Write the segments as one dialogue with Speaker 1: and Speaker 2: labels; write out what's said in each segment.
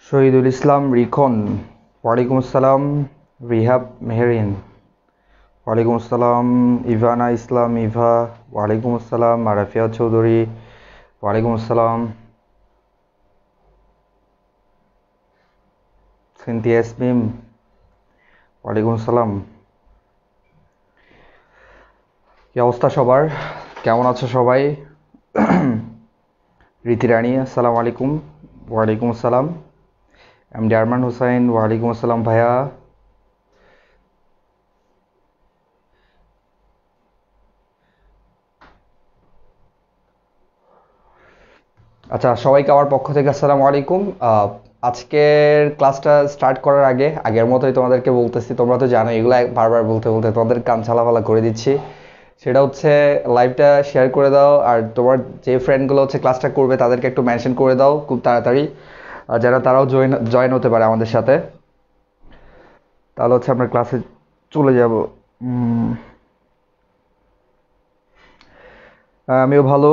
Speaker 1: শহীদুল ইসলাম রিখন, ওয়ালাইকুম আসসালাম। রিহাব মেহেরিন, ওয়ালাইকুম আসসালাম। ইভানা ইসলাম ইভা, ওয়ালাইকুম আসসালাম। আরাফিয়া চৌধুরী, ওয়ালাইকুম আসসালাম। সিনথিয়া ইয়াসমিন, ওয়ালাইকুম আসসালাম। কি অবস্থা সবার? কেমন আছো সবাই? রীতি রানী, আসসালামু আলাইকুম। ওয়ালাইকুম আসসালাম। এমডি আরমান হোসাইন, ওয়ালাইকুম আসসালাম ভাইয়া। আচ্ছা, সবাইকে আমার পক্ষ থেকে আসসালামু আলাইকুম। আজকের ক্লাসটা স্টার্ট করার আগে আগের মতোই তোমাদেরকে বলতেছি, তোমরা তো জানো এগুলো বারবার বলতে বলতে তোমাদের কান ছালাফালা করে দিচ্ছি। সেটা হচ্ছে লাইভটা শেয়ার করে দাও, আর তোমার যে ফ্রেন্ডগুলো হচ্ছে ক্লাসটা করবে তাদেরকে একটু মেনশন করে দাও খুব তাড়াতাড়ি, যারা তারাও জয়েন হতে পারে আমাদের সাথে। তাহলে হচ্ছে আমরা ক্লাসে চলে যাব। আমিও ভালো।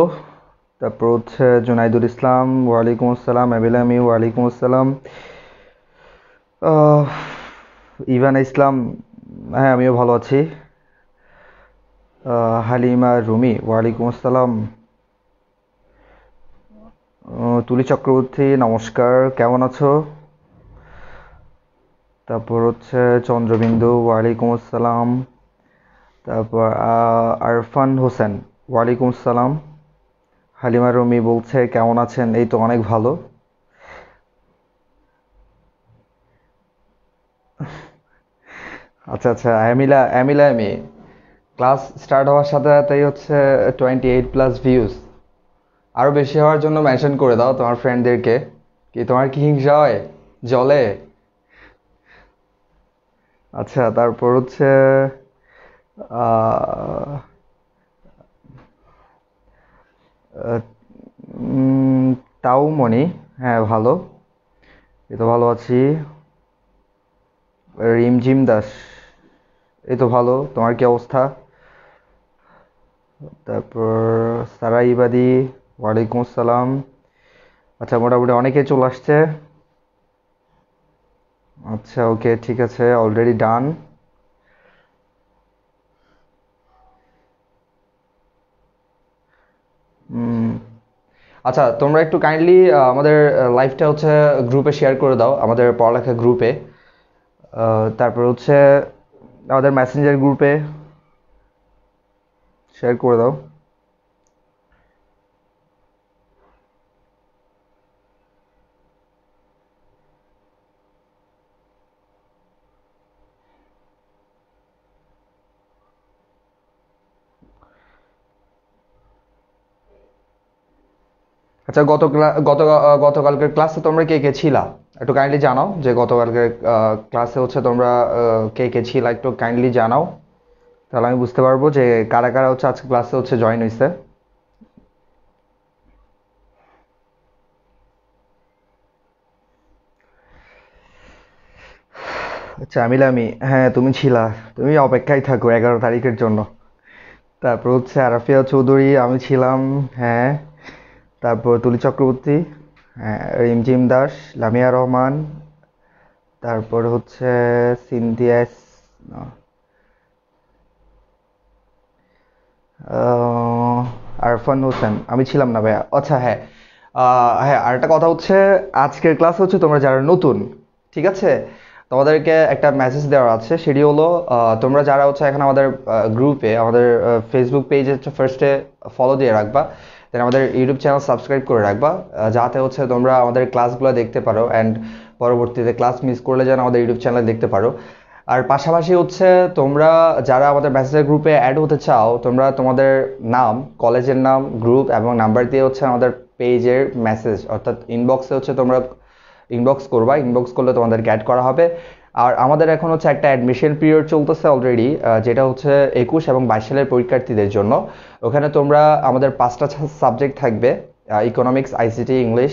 Speaker 1: তারপর হচ্ছে জুনাইদুল ইসলাম, ওয়ালাইকুম আসসালাম। আবিলামি, ওয়ালাইকুম আসসালাম। আহ, ইভানা ইসলাম, হ্যাঁ আমিও ভালো আছি। হালিমা রুমি, ওয়ালাইকুম আসসালাম। তুলি চক্রবর্তী, নমস্কার, কেমন আছো? তারপর হচ্ছে চন্দ্রবিন্দু, ওয়ালাইকুম আসসালাম। তারপর আরফান হোসেন, ওয়ালাইকুম আসসালাম। হালিমা রুমি বলছে কেমন আছেন? এই তো অনেক ভালো। আচ্ছা আচ্ছা, অ্যামিলা অ্যামিলা এমি, ক্লাস স্টার্ট হওয়ার সাথে সাথেই হচ্ছে 28+ ভিউজ। আরও বেশি হওয়ার জন্য মেনশন করে দাও তোমার ফ্রেন্ডদেরকে। কি তোমার কি হিংসা হয়? জলে? আচ্ছা, তারপর হচ্ছে আহ, আহ, তাও মনি, হ্যাঁ ভালো, এই তো ভালো আছি। রিমঝিম দাস, এই তো ভালো, তোমার কি অবস্থা? তারপর সারা ইবাদি, ওয়ালাইকুম আসসালাম। আচ্ছা, মোটামুটি অনেকে চলে আসছে। আচ্ছা ওকে, ঠিক আছে, অলরেডি ডান। আচ্ছা, তোমরা একটু কাইন্ডলি আমাদের লাইভটা হচ্ছে গ্রুপে শেয়ার করে দাও, আমাদের পড়ালেখা গ্রুপে। তারপর হচ্ছে আমাদের মেসেঞ্জার গ্রুপে শেয়ার করে দাও। আচ্ছা, গতকালকের ক্লাসে তোমরা কে কে ছিলা? একটু কাইন্ডলি জানাও যে গতকালকের ক্লাসে হচ্ছে তোমরা কে কে ছিলা, একটু কাইন্ডলি জানাও। তাহলে আমি বুঝতে পারবো যে কারা কারা হচ্ছে আজকে ক্লাসে হচ্ছে জয়েন হয়েছে। আচ্ছা, আমি, হ্যাঁ তুমি ছিলা, তুমি অপেক্ষায় থাকো 11 তারিখের জন্য। তারপর হচ্ছে আরাফিয়া চৌধুরী, আমি ছিলাম, হ্যাঁ। তারপর তুলি চক্রবর্তী, হ্যাঁ, রিমঝিম দাস, লামিয়া রহমান, তারপর হচ্ছে সিনথিয়া আরফান হোসেন, আমি ছিলাম না ভাইয়া। আচ্ছা হ্যাঁ, হ্যাঁ আরেকটা কথা হচ্ছে, আজকের ক্লাস হচ্ছে তোমরা যারা নতুন, ঠিক আছে, তোমাদেরকে একটা মেসেজ দেওয়ার আছে। সেটি হলো তোমরা যারা হচ্ছে এখন আমাদের গ্রুপে, আমাদের ফেসবুক পেজে হচ্ছে ফার্স্টে ফলো দিয়ে রাখবা, দেন আমাদের ইউটিউব চ্যানেল সাবস্ক্রাইব করে রাখবা, যাতে হচ্ছে তোমরা আমাদের ক্লাসগুলো দেখতে পারো, অ্যান্ড পরবর্তীতে ক্লাস মিস করলে যেন আমাদের ইউটিউব চ্যানেলে দেখতে পারো। আর পাশাপাশি হচ্ছে তোমরা যারা আমাদের মেসেঞ্জার গ্রুপে অ্যাড হতে চাও, তোমরা তোমাদের নাম, কলেজের নাম, গ্রুপ এবং নাম্বার দিয়ে হচ্ছে আমাদের পেজের মেসেজ অর্থাৎ ইনবক্সে হচ্ছে তোমরা ইনবক্স করবা। ইনবক্স করলে তোমাদেরকে অ্যাড করা হবে। আর আমাদের এখন হচ্ছে একটা অ্যাডমিশন পিরিয়ড চলতেছে অলরেডি, যেটা হচ্ছে 21 এবং 22 সালের পরীক্ষার্থীদের জন্য। ওখানে তোমরা আমাদের 5টা সাবজেক্ট থাকবে: economics, ICT, English,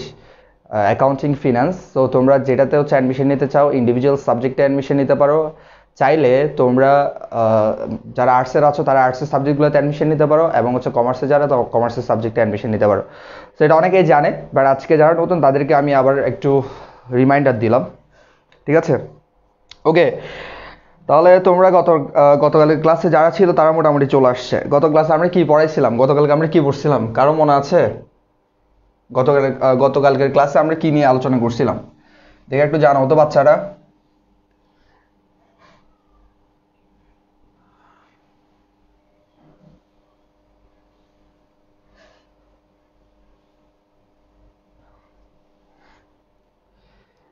Speaker 1: accounting, finance. তো তোমরা যেটাতে হচ্ছে অ্যাডমিশন নিতে চাও, ইন্ডিভিজুয়াল সাবজেক্টে অ্যাডমিশন নিতে পারো। চাইলে তোমরা যারা আর্টসের আছো তারা আর্টসের সাবজেক্টগুলোতে অ্যাডমিশন নিতে পারো, এবং হচ্ছে কমার্সে যারা, তো কমার্সের সাবজেক্টে অ্যাডমিশন নিতে পারো। তো এটা অনেকেই জানে, বাট আজকে যারা নতুন তাদেরকে আমি আবার একটু রিমাইন্ডার দিলাম, ঠিক আছে? ওকে, তাহলে তোমরা গতকালের ক্লাসে যারা ছিল তারা মোটামুটি চলে আসছে। গত ক্লাসে আমরা কি পড়াইছিলাম, গতকালকে আমরা কি পড়ছিলাম, কারো মনে আছে? গতকালকের ক্লাসে আমরা কি নিয়ে আলোচনা করছিলাম দেখে একটু জানাও তো বাচ্চারা।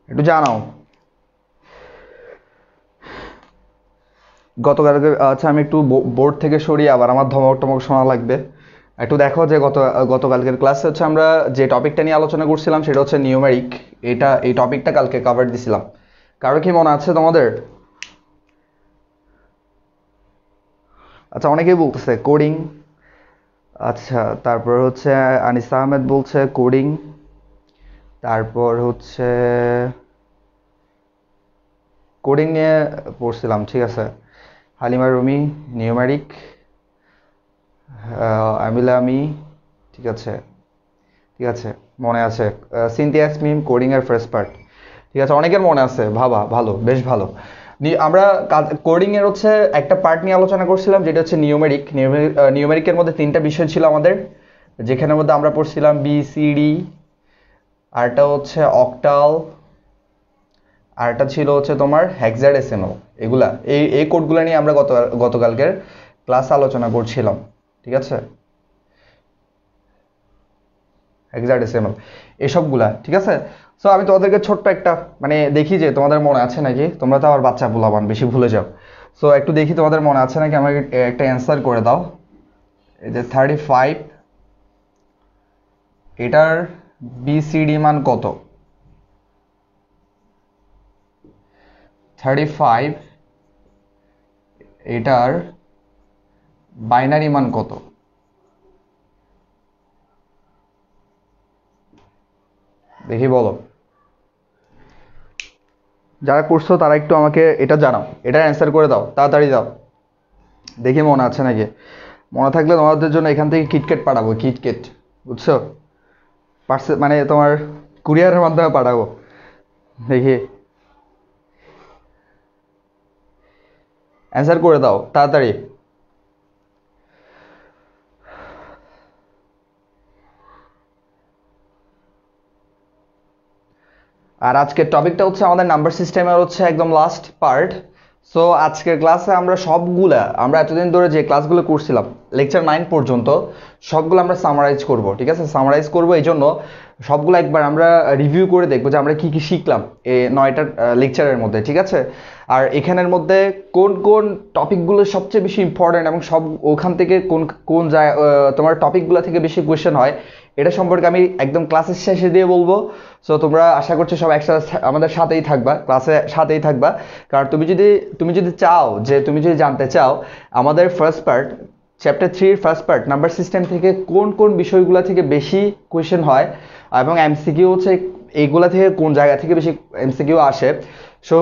Speaker 1: একটু জানাও গতকালকে। আচ্ছা, আমি একটু বোর্ড থেকে সরিয়ে আবার আমার ধমক টমক শোনা লাগবে। একটু দেখো যে গতকালকের ক্লাসে হচ্ছে আমরা যে টপিকটা নিয়ে আলোচনা করছিলাম সেটা হচ্ছে নিউমেরিক। এই টপিকটা কালকে কভার দিছিলাম। কারো কি মনে আছে তোমাদের? আচ্ছা, অনেকেই বলতেছে কোডিং। আচ্ছা, তারপর হচ্ছে আনিসা আহমেদ বলছে কোডিং। তারপর হচ্ছে কোডিং নিয়ে পড়ছিলাম, ঠিক আছে। হালিমা রুমি নিউমেরিক, আমিলা আমি, ঠিক আছে, ঠিক আছে, মনে আছে। সিনথিয়া ইয়াসমিন কোডিং এর ফার্স্ট পার্ট, ঠিক আছে, অনেকের মনে আছে। ভালো, বেশ ভালো। আমরা কোডিং এর হচ্ছে একটা পার্ট নিয়ে আলোচনা করছিলাম যেটা হচ্ছে নিউমেরিক। নিউমেরিকের মধ্যে 3টা বিষয় ছিল আমাদের, যেখানের মধ্যে আমরা পড়ছিলাম বিসিডি, আরটা হচ্ছে অক্টাল, আরটা ছিল হচ্ছে তোমার হেক্সাডেসিমাল। এগুলা এই কোডগুলো নিয়ে আমরা গতকালকের ক্লাস আলোচনা করছিলাম, ঠিক আছে। হেক্সাডেসিমাল এসবগুলা, ঠিক আছে। সো আমি তোমাদেরকে ছোট্ট একটা মানে দেখি যে তোমাদের মনে আছে নাকি। তোমরা তো আবার বাচ্চা ভুলাবান, বেশি ভুলে যাও। সো একটু দেখি তোমাদের মনে আছে নাকি, আমাকে একটা অ্যান্সার করে দাও। এই যে 35, এটার বিসিডি মান কত? 35, এটার বাইনারি মান কত? দেখি বলো। যারা করছো তারা একটু আমাকে এটা জানাও, এটার অ্যান্সার করে দাও, তাড়াতাড়ি দাও। দেখি মনে আছে নাকি। মনে থাকলে তোমাদের জন্য এখান থেকে কিটকেট পাঠাবো, কিটকেট, বুঝছো? মানে তোমার কুরিয়ারের মাধ্যমে পাঠাবো। দেখি অ্যান্সার করে দাও তাড়াতাড়ি। আর আজকের টপিকটা হচ্ছে আমাদের নাম্বার সিস্টেমের হচ্ছে একদম লাস্ট পার্ট। সো আজকের ক্লাসে আমরা এতদিন ধরে যে ক্লাসগুলো করছিলাম লেকচার 9 পর্যন্ত সবগুলো আমরা সামারাইজ করব, ঠিক আছে। সামারাইজ করব এই জন্য সবগুলো একবার আমরা রিভিউ করে দেখবো যে আমরা কি কি শিখলাম এই 9টা লেকচারের মধ্যে, ঠিক আছে। আর এখানের মধ্যে কোন কোন টপিকগুলো সবচেয়ে বেশি ইম্পর্টেন্ট এবং ওখান থেকে কোন কোন তোমার টপিকগুলো থেকে বেশি কোয়েশ্চেন হয় এটা সম্পর্কে আমি একদম ক্লাসের শেষে দিয়ে বলবো। সো তোমরা আশা করছো সব একসাথে আমাদের সাথেই থাকবা, ক্লাসে সাথেই থাকবা। কারণ তুমি যদি চাও যে তুমি যদি জানতে চাও আমাদের first part chapter 3 first part number system থেকে কোন কোন বিষয়গুলো থেকে বেশি কোয়েশ্চেন হয় এবং এমসিকিউ হচ্ছে এইগুলা থেকে কোন জায়গা থেকে বেশি এমসিকিউ আসে। সো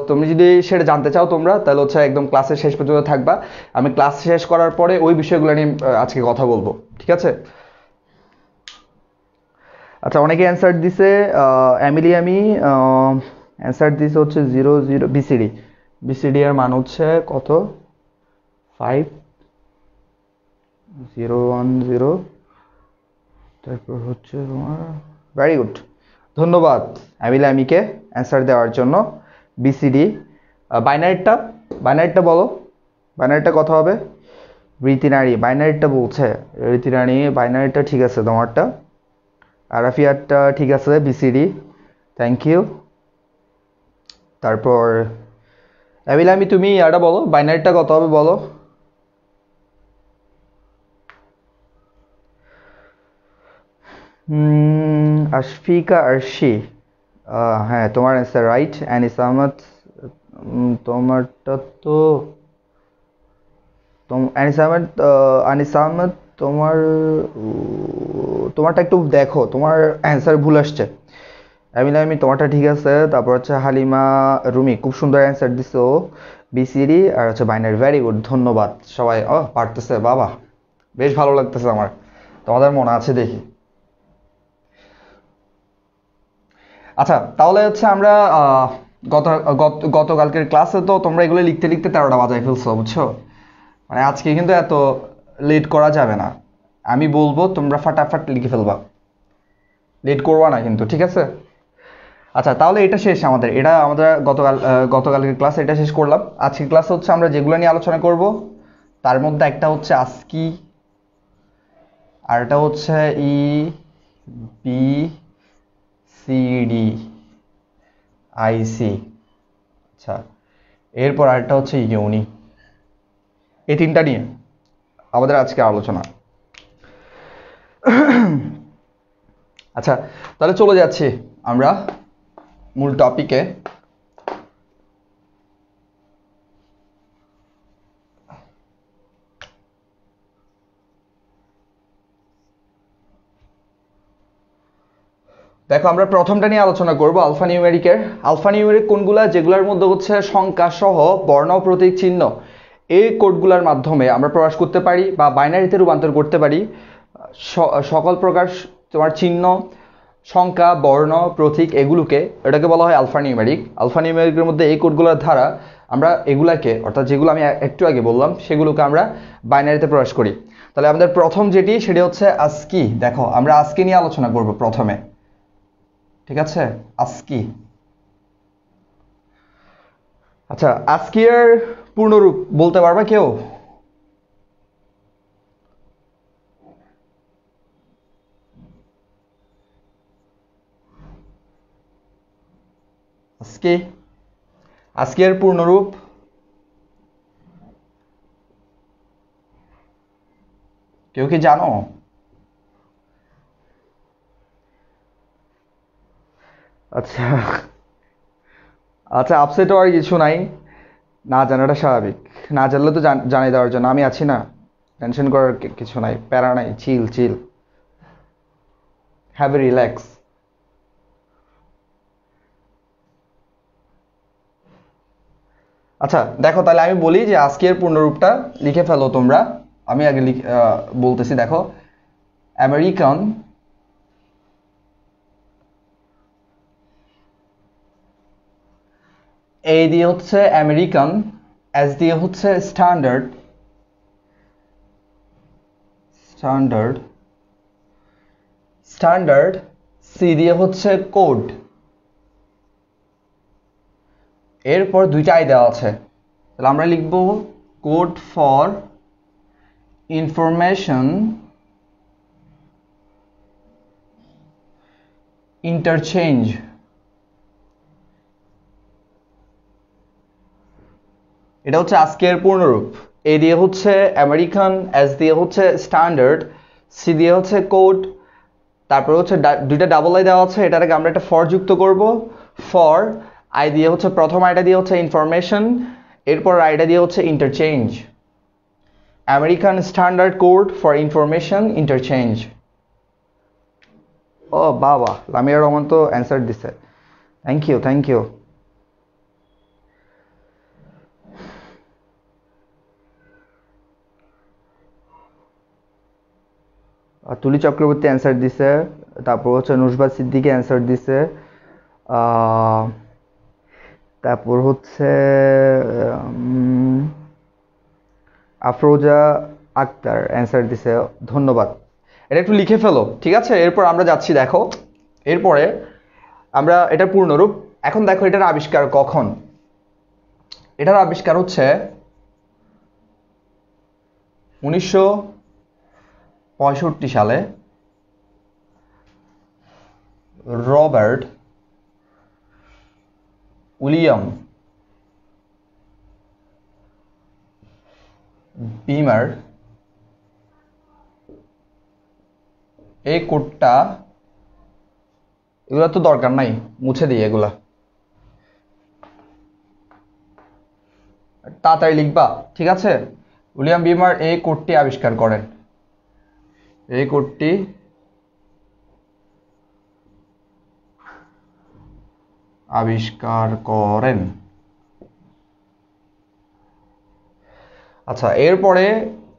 Speaker 1: তুমি যদি সেটা জানতে চাও তোমরা তাহলে হচ্ছে একদম ক্লাসের শেষ পর্যন্ত থাকবা। আমি ক্লাস শেষ করার পরে ওই বিষয়গুলো নিয়ে আজকে কথা বলবো, ঠিক আছে। আচ্ছা, অনেকে অ্যান্সার দিছে। আমি অ্যান্সার দিছে হচ্ছে 00 বিসিডি। বিসিডি এর মান হচ্ছে কত? 5010। তারপর হচ্ছে তোমার ভেরি গুড, ধন্যবাদ আমিকে অ্যান্সার দেওয়ার জন্য। বিসিডি বাইনারিটা বাইনারিটা বলো, বাইনারিটা কত হবে? রীতিনারী বাইনারিটা বলছে। রীতিনারী বাইনারিটা ঠিক আছে তোমারটা। আরাফিয়ারটা ঠিক আছে, বিসিডি, থ্যাংক ইউ। তারপর আমি তুমি ইয়াটা বলো, বাইনারিটা কত হবে বলো। আশফিকা আরশি, হ্যাঁ তোমার অ্যান্সার রাইট। অ্যানিস আহমদ তোমারটা তো আনিস আহমেদ তোমার তোমারটা একটু দেখো, তোমার অ্যান্সার ভুল আসছে। আমি তোমারটা ঠিক আছে। তারপর হচ্ছে হালিমা রুমি খুব সুন্দর অ্যান্সার দিছো, বিসিডি আর হচ্ছে বাইনারি, ভেরি গুড, ধন্যবাদ সবাই। পারতেছে বাবা, বেশ ভালো লাগতেছে আমার, তোমাদের মনে আছে দেখি। আচ্ছা তাহলে হচ্ছে আমরা গত গতকালকের ক্লাসে তো তোমরা এগুলো লিখতে লিখতে 13টা বাজায় ফেলছো, বুঝছো? মানে আজকে কিন্তু এত লেট করা যাবে না। আমি বলবো তোমরা ফাটাফাট লিখে ফেলবা, লেট করবা না কিন্তু, ঠিক আছে? আচ্ছা তাহলে এটা শেষ, এটা আমাদের গতকালকের ক্লাস এটা শেষ করলাম। আজকের ক্লাসে হচ্ছে আমরা যেগুলো নিয়ে আলোচনা করব তার মধ্যে একটা হচ্ছে আস্কি, আর এটা হচ্ছে ই বি সি ডি আইসি। আচ্ছা এরপর আরেকটা হচ্ছে ইউনি। এই তিনটা নিয়ে আমাদের আজকে আলোচনা। আচ্ছা তাহলে চলে যাচ্ছি আমরা মূল টপিকে। দেখো আমরা প্রথমটা নিয়ে আলোচনা করব আলফা নিউমেরিকের। আলফা নিউমেরিক কোনগুলা? যেগুলোর মধ্যে হচ্ছে সংখ্যা সহ বর্ণ প্রতীক চিহ্ন এই কোডগুলোর মাধ্যমে আমরা প্রকাশ করতে পারি বা বাইনারিতে রূপান্তর করতে পারি সকল প্রকার তোমার চিহ্ন, সংখ্যা, বর্ণ, প্রতীক এগুলোকে, এটাকে বলা হয় আলফা নিউমেরিক। আলফা নিউমেরিকের মধ্যে এই কোডগুলোর দ্বারা আমরা এগুলাকে, অর্থাৎ যেগুলো আমি একটু আগে বললাম সেগুলোকে আমরা বাইনারিতে প্রকাশ করি। তাহলে আমাদের প্রথম যেটি সেটি হচ্ছে আস্কি। দেখো আমরা আস্কি নিয়ে আলোচনা করব প্রথমে, ঠিক আছে? আস্কি। আচ্ছা আস্কি এর পূর্ণরূপ বলতে পারবা কেউ? আস্কি, আস্কি এর পূর্ণরূপ কেউ কি জানো? আচ্ছা আচ্ছা আপসেট হওয়ার কিছু নাই, না জানাটা স্বাভাবিক। না জানলে তো জানিয়ে দেওয়ার জন্য আমি আছি না, টেনশন করার কিছু নাই, প্যারা নাই, চিল চিল, হ্যাভ এ রিল্যাক্স। আচ্ছা দেখো তাহলে আমি বলি যে আজকের পূর্ণরূপটা লিখে ফেলো তোমরা। আমি আগে বলতেছি। দেখো আমেরিকান, এ দিয়ে হচ্ছে আমেরিকান, এস দিয়ে হচ্ছে স্ট্যান্ডার্ড, স্ট্যান্ডার্ড, স্ট্যান্ডার্ড, সি দিয়ে হচ্ছে কোড। এরপর দুইটা আই দেওয়া আছে, তাহলে আমরা লিখব কোড ফর ইনফরমেশন ইন্টারচেঞ্জ। এটা হচ্ছে আজকের পূর্ণরূপ। এ দিয়ে হচ্ছে আমেরিকান, এস দিয়ে হচ্ছে স্ট্যান্ডার্ড, সি দিয়ে হচ্ছে কোড, তারপর হচ্ছে দুইটা ডাবল আই দেওয়া আছে, এটাকে আমরা একটা ফর যুক্ত করব। ফর আই দিয়ে হচ্ছে প্রথম আইটা দিয়ে হচ্ছে ইনফরমেশন, এরপর আইটা দিয়ে হচ্ছে interchange. American standard code for information interchange. ও বাবা, লামিয়া রহমান তো অ্যান্সার দিছে, থ্যাংক ইউ থ্যাংক ইউ। তুলি চক্রবর্তী অ্যান্সার দিছে, তারপর হচ্ছে নুসবাত সিদ্দিকী অ্যান্সার দিছে, তারপর হচ্ছে আফরোজা আক্তার অ্যান্সার দিছে, ধন্যবাদ। এটা একটু লিখে ফেলো, ঠিক আছে? এরপর আমরা যাচ্ছি, দেখো এরপরে আমরা এটার পূর্ণরূপ। এখন দেখো এটার আবিষ্কার কখন? এটার আবিষ্কার হচ্ছে 1965 সালে রবার্ট উইলিয়াম বিমার এই কোডটা, এগুলো তো দরকার নাই, মুছে দিই এগুলা, তাড়াতাড়ি লিখবা, ঠিক আছে? উইলিয়াম বিমার এই কোডটি আবিষ্কার করেন, এই কোডটি আবিষ্কার করেন। আচ্ছা এরপরে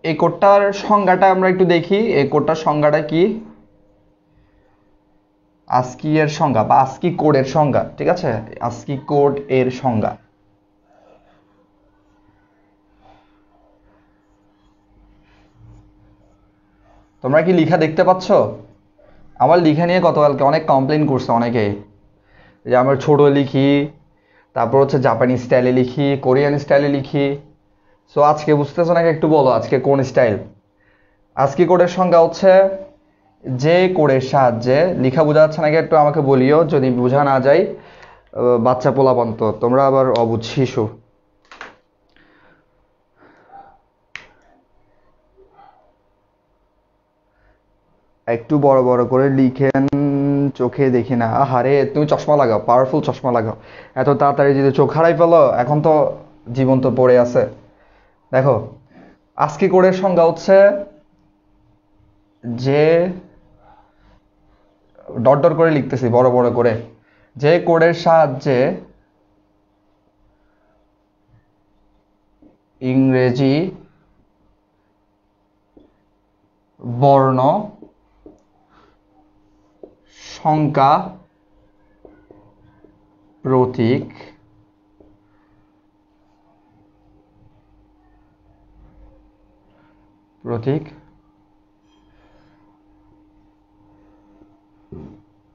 Speaker 1: এই কোডটার সংজ্ঞাটা আমরা একটু দেখি, এই কোডটার সংজ্ঞাটা কি। আস্কি এর সংজ্ঞা বা আস্কি কোডের সংজ্ঞা, ঠিক আছে, আস্কি কোড এর সংজ্ঞা। তোমরা কি লিখা দেখতে পাচ্ছ? আমার লিখা নিয়ে গতকালকে অনেক কমপ্লেন করছে অনেকেই, যে আমার ছোট লিখি, তারপর হচ্ছে জাপানি স্টাইলে লিখি, কোরিয়ান স্টাইলে লিখি। সো আজকে বুঝতেছো নাকি একটু বলো আজকে কোন স্টাইল? আজকে কোডের সংজ্ঞা হচ্ছে যে কোডের সাহায্যে লিখা বোঝা যাচ্ছে নাকি একটু আমাকে বলিও, যদি বোঝা না যায় বাচ্চা পোলাপান তো তোমরা আবার অবুঝ শিশু। একটু বড় বড় করে লিখেন, চোখে দেখি না। আহারে তুমি চশমা লাগাও, পাওয়ারফুল চশমা লাগাও। এত তাড়াতাড়ি যদি চোখ হারাই ফেলো, এখন তো জীবন তো পড়ে আছে। দেখো, আজকে কোডের সংজ্ঞা হচ্ছে যে, ডট ডট করে লিখতেছি বড় বড় করে, যে কোডের সাহায্যে ইংরেজি বর্ণ সংখ্যা প্রতীক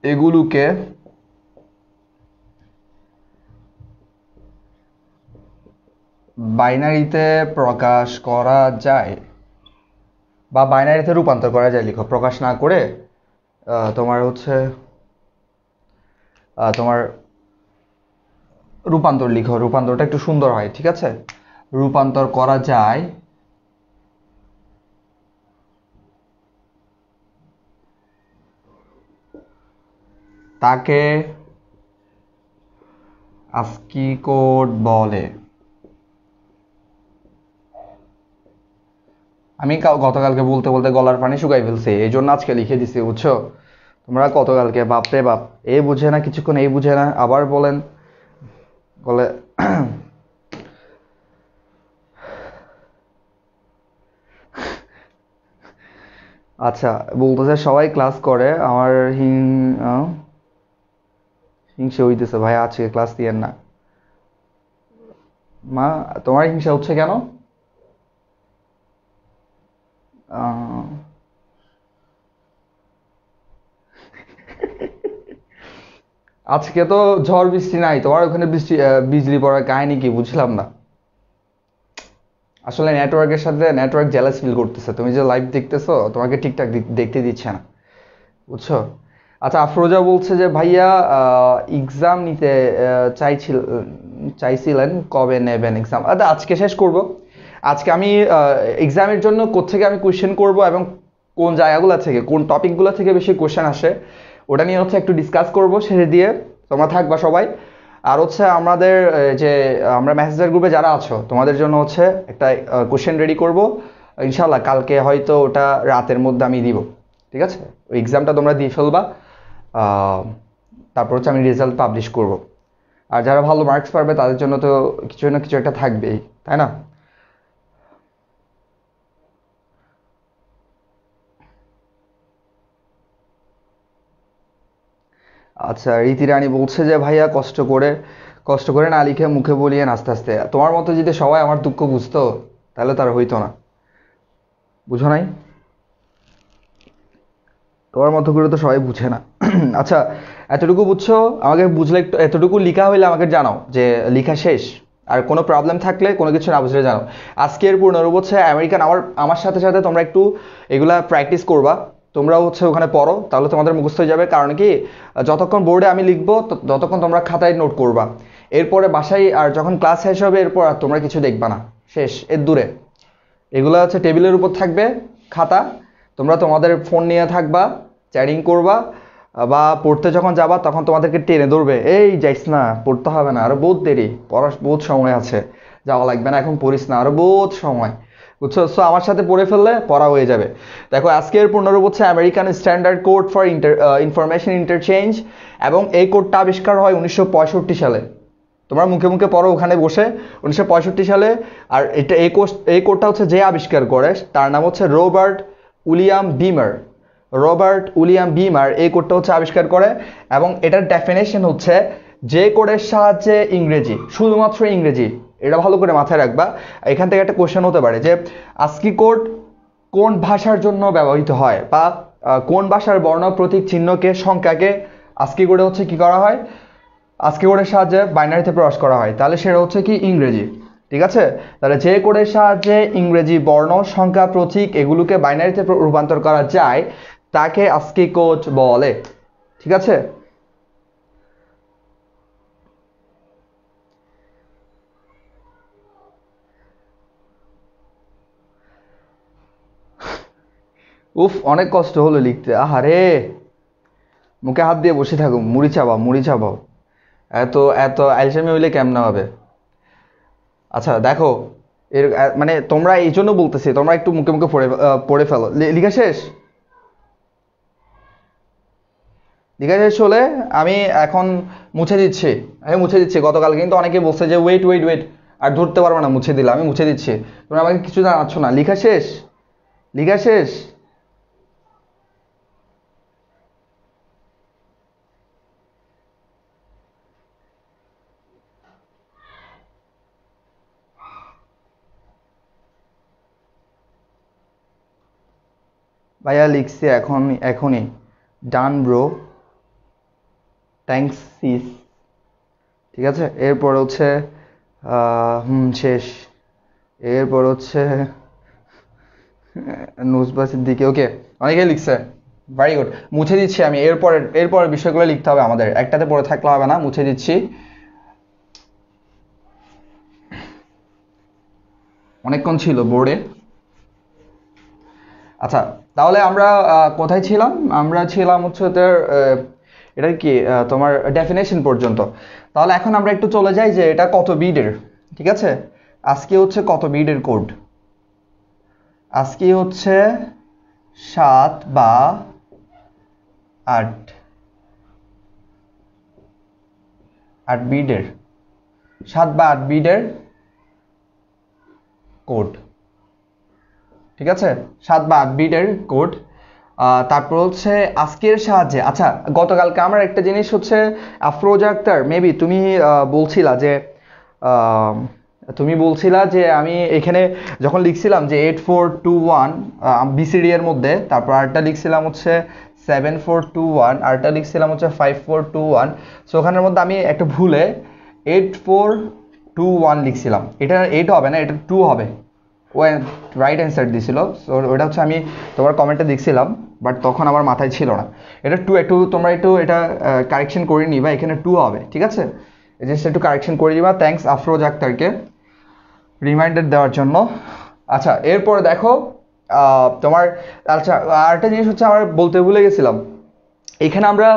Speaker 1: এগুলোকে বাইনারিতে প্রকাশ করা যায় বা বাইনারিতে রূপান্তর করা যায়। লিখো, প্রকাশ না করে তোমার হচ্ছে তোমার রূপান্তর লিখো, রূপান্তরটা একটু সুন্দর হয়, ঠিক আছে। রূপান্তর করা যায় তাকে আস্কি কোড বলে। আমি গতকালকে বলতে বলতে গলার পানি শুকাই ফেলছি, এই জন্য আজকে লিখে দিছি, বুঝছো। তোমরা গতকালকে বাপরে বাপ, এ বুঝে না কিছুক্ষণ, এই বুঝে না, আবার বলেন বলে। আচ্ছা, বলতেছে সবাই ক্লাস করে, আমার হিংসা হইতেছে ভাই, আজকে ক্লাস দিয়েন না। মা, তোমার হিংসা হচ্ছে কেন? আজকে তো ঝড় বৃষ্টি নাই, তোমার ওখানে বৃষ্টি বিজলি পড়ার কাহিনী কি বুঝলাম না। আসলে নেটওয়ার্কের সাথে নেটওয়ার্ক জেলাস ফিল করতেছে, তুমি যে লাইভ দেখতেছো তোমাকে ঠিকঠাক দেখতে দিচ্ছে না, বুঝছো। আচ্ছা, আফরোজা বলছে যে ভাইয়া এক্সাম নিতে চাইছিলেন, কবে নেবেন এক্সাম? আচ্ছা, আজকে শেষ করব। আজকে আমি এক্সামের জন্য কোত্থেকে আমি কোয়েশ্চেন করব এবং কোন জায়গাগুলো থেকে, কোন টপিকগুলো থেকে বেশি কোয়েশ্চেন আসে, ওটা নিয়ে হচ্ছে একটু ডিসকাস করব শেষে দিয়ে। তোমরা থাকবা সবাই। আর হচ্ছে আমাদের যে আমরা মেসেঞ্জার গ্রুপে যারা আছো তোমাদের জন্য হচ্ছে একটা কোশ্চেন রেডি করব ইনশাল্লাহ, কালকে হয়তো ওটা রাতের মধ্যে আমি দিব, ঠিক আছে। ওই এক্সামটা তোমরা দিয়ে ফেলবা, তারপর হচ্ছে আমি রেজাল্ট পাবলিশ করব। আর যারা ভালো মার্কস পাবে তাদের জন্য তো কিছু না কিছু একটা থাকবেই, তাই না? আচ্ছা, রীতি রানী বলছে যে ভাইয়া কষ্ট করে না লিখে মুখে বলিয়েন আস্তে আস্তে। তোমার মতো যদি সবাই আমার দুঃখ বুঝতো তাহলে তার হইতো না, বুঝো নাই? তোমার মতো করে তো সবাই বুঝে না। আচ্ছা, এতটুকু বুঝছো, আমাকে বুঝলে একটু, এতটুকু লিখা হইলে আমাকে জানাও যে লিখা শেষ। আর কোনো প্রবলেম থাকলে, কোনো কিছু না বুঝলে জানাও। আজকের পূর্ণরূপ হচ্ছে আমেরিকান। আমার সাথে সাথে তোমরা একটু এগুলা প্র্যাকটিস করবা। তোমরাও হচ্ছে ওখানে পড়ো, তাহলে তোমাদের মুখস্থ হয়ে যাবে। কারণ কি, যতক্ষণ বোর্ডে আমি লিখবো ততক্ষণ তোমরা খাতায় নোট করবা। এরপরে বাসায় আর যখন ক্লাস শেষ হবে, এরপর আর তোমরা কিছু দেখবা না, শেষ, এর দূরে। এগুলো হচ্ছে টেবিলের উপর থাকবে খাতা, তোমরা তোমাদের ফোন নিয়ে থাকবা, চ্যাটিং করবা, বা পড়তে যখন যাবা তখন তোমাদেরকে টেনে ধরবে, এই যাইস না, পড়তে হবে না, আরো বহুত দেরি, পড়ার বহুত সময় আছে, যাওয়া লাগবে না, এখন পড়িস না, আরো বহুত সময়, বুঝছো। সো আমার সাথে পড়ে ফেললে পড়া হয়ে যাবে। দেখো, আজকের পূর্ণরূপ হচ্ছে American standard code for information interchange, এবং এই কোডটা আবিষ্কার হয় 1965 সালে। তোমরা মুখে মুখে পড়ো ওখানে বসে, 1965 সালে। আর এই কোডটা হচ্ছে যে আবিষ্কার করে তার নাম হচ্ছে রবার্ট উইলিয়াম বিমার। রবার্ট উইলিয়াম বিমার এই কোডটা হচ্ছে আবিষ্কার করে, এবং এটার ডেফিনেশন হচ্ছে যে কোডের সাহায্যে ইংরেজি, শুধুমাত্র ইংরেজি, এটা ভালো করে মাথায় রাখবা। এখান থেকে একটা কোশ্চেন হতে পারে যে আস্কি কোড কোন ভাষার জন্য ব্যবহৃত হয়, বা কোন ভাষার বর্ণ, প্রতীক, চিহ্নকে, সংখ্যাকে আস্কি কোডে হচ্ছে কি করা হয়, আস্কি কোডের সাহায্যে বাইনারিতে প্রকাশ করা হয়, তাহলে সেটা হচ্ছে কি ইংরেজি। ঠিক আছে, তাহলে যে কোডের সাহায্যে ইংরেজি বর্ণ, সংখ্যা, প্রতীক এগুলোকে বাইনারিতে রূপান্তর করা যায় তাকে আস্কি কোড বলে। ঠিক আছে, উফ অনেক কষ্ট হলো লিখতে, আহারে, মুখে হাত দিয়ে বসে থাকো, মুড়ি চাবাও মুড়ি চাবাও, এত এত অ্যালসামি হইলে কেমন হবে। আচ্ছা দেখো, এর মানে তোমরা এই জন্য বলতেছি তোমরা একটু মুখে মুখে পড়ে ফেলো। লিখা শেষ? লিখা শেষ হলে আমি এখন মুছে দিচ্ছি, আমি মুছে দিচ্ছি। গতকাল কিন্তু অনেকে বলছে যে ওয়েট ওয়েট ওয়েট, আর ধরতে পারবো না, মুছে দিলাম, আমি মুছে দিচ্ছি। তোমরা আমাকে কিছু জানাচ্ছ না। লিখা শেষ? লিখা শেষ? ভাইয়া লিখছি এখন, এখনই ডান ব্রো, থ্যাঙ্কস সিস। ঠিক আছে, এরপর হচ্ছে শেষ। এরপর হচ্ছে নুসবাসের দিকে, ওকে, অনেকেই লিখছে, ভেরি গুড। মুছে দিচ্ছি আমি, এরপরের বিষয়গুলো লিখতে হবে আমাদের, একটাতে পড়ে থাকলে হবে না, মুছে দিচ্ছি। অনেকক্ষণ ছিল বোর্ডে। আচ্ছা, তাহলে আমরা কোথায় ছিলাম? আমরা ছিলাম হচ্ছে তোর এটা কি তোমার ডেফিনেশন পর্যন্ত। তাহলে এখন আমরা একটু চলে যাই যে এটা কত বিটের। ঠিক আছে, আজকে হচ্ছে কত বিটের কোড? আজকে হচ্ছে 7 বা 8 বিটের, 7 বা 8 বিটের কোড। ঠিক আছে, 7 বা 8 বিটের কোড। তারপর হচ্ছে আজকের সাহায্যে, আচ্ছা গতকালকে আমার একটা জিনিস হচ্ছে আফরোজা আক্তার, মেবি তুমি বলছিলা যে আহ, আমি এখানে যখন লিখছিলাম যে 8421 বিসিডি এর মধ্যে, তারপর আরেকটা লিখছিলাম হচ্ছে 7421, আরেকটা লিখছিলাম হচ্ছে 5421, সো ওখানের মধ্যে আমি একটা ভুলে 8421 লিখছিলাম। এটা 8 হবে না, এটা 2 হবে। ও রাইট অ্যান্সার দিছিল, সো ওটা হচ্ছে আমি তোমার কমেন্টে দেখছিলাম, বাট তখন আমার মাথায় ছিল না। এটা 2, একটু তোমরা একটু এটা কারেকশন করে নিবা, এখানে 2 হবে। ঠিক আছে, এই জিনিসটা একটু কারেকশন করে দিবা। থ্যাঙ্কস আফরোজ আক্তারকে রিমাইন্ডার দেওয়ার জন্য। আচ্ছা, এরপরে দেখো তোমার, আচ্ছা আরেকটা জিনিস হচ্ছে আমার বলতে ভুলে গেছিলাম, এখানে আমরা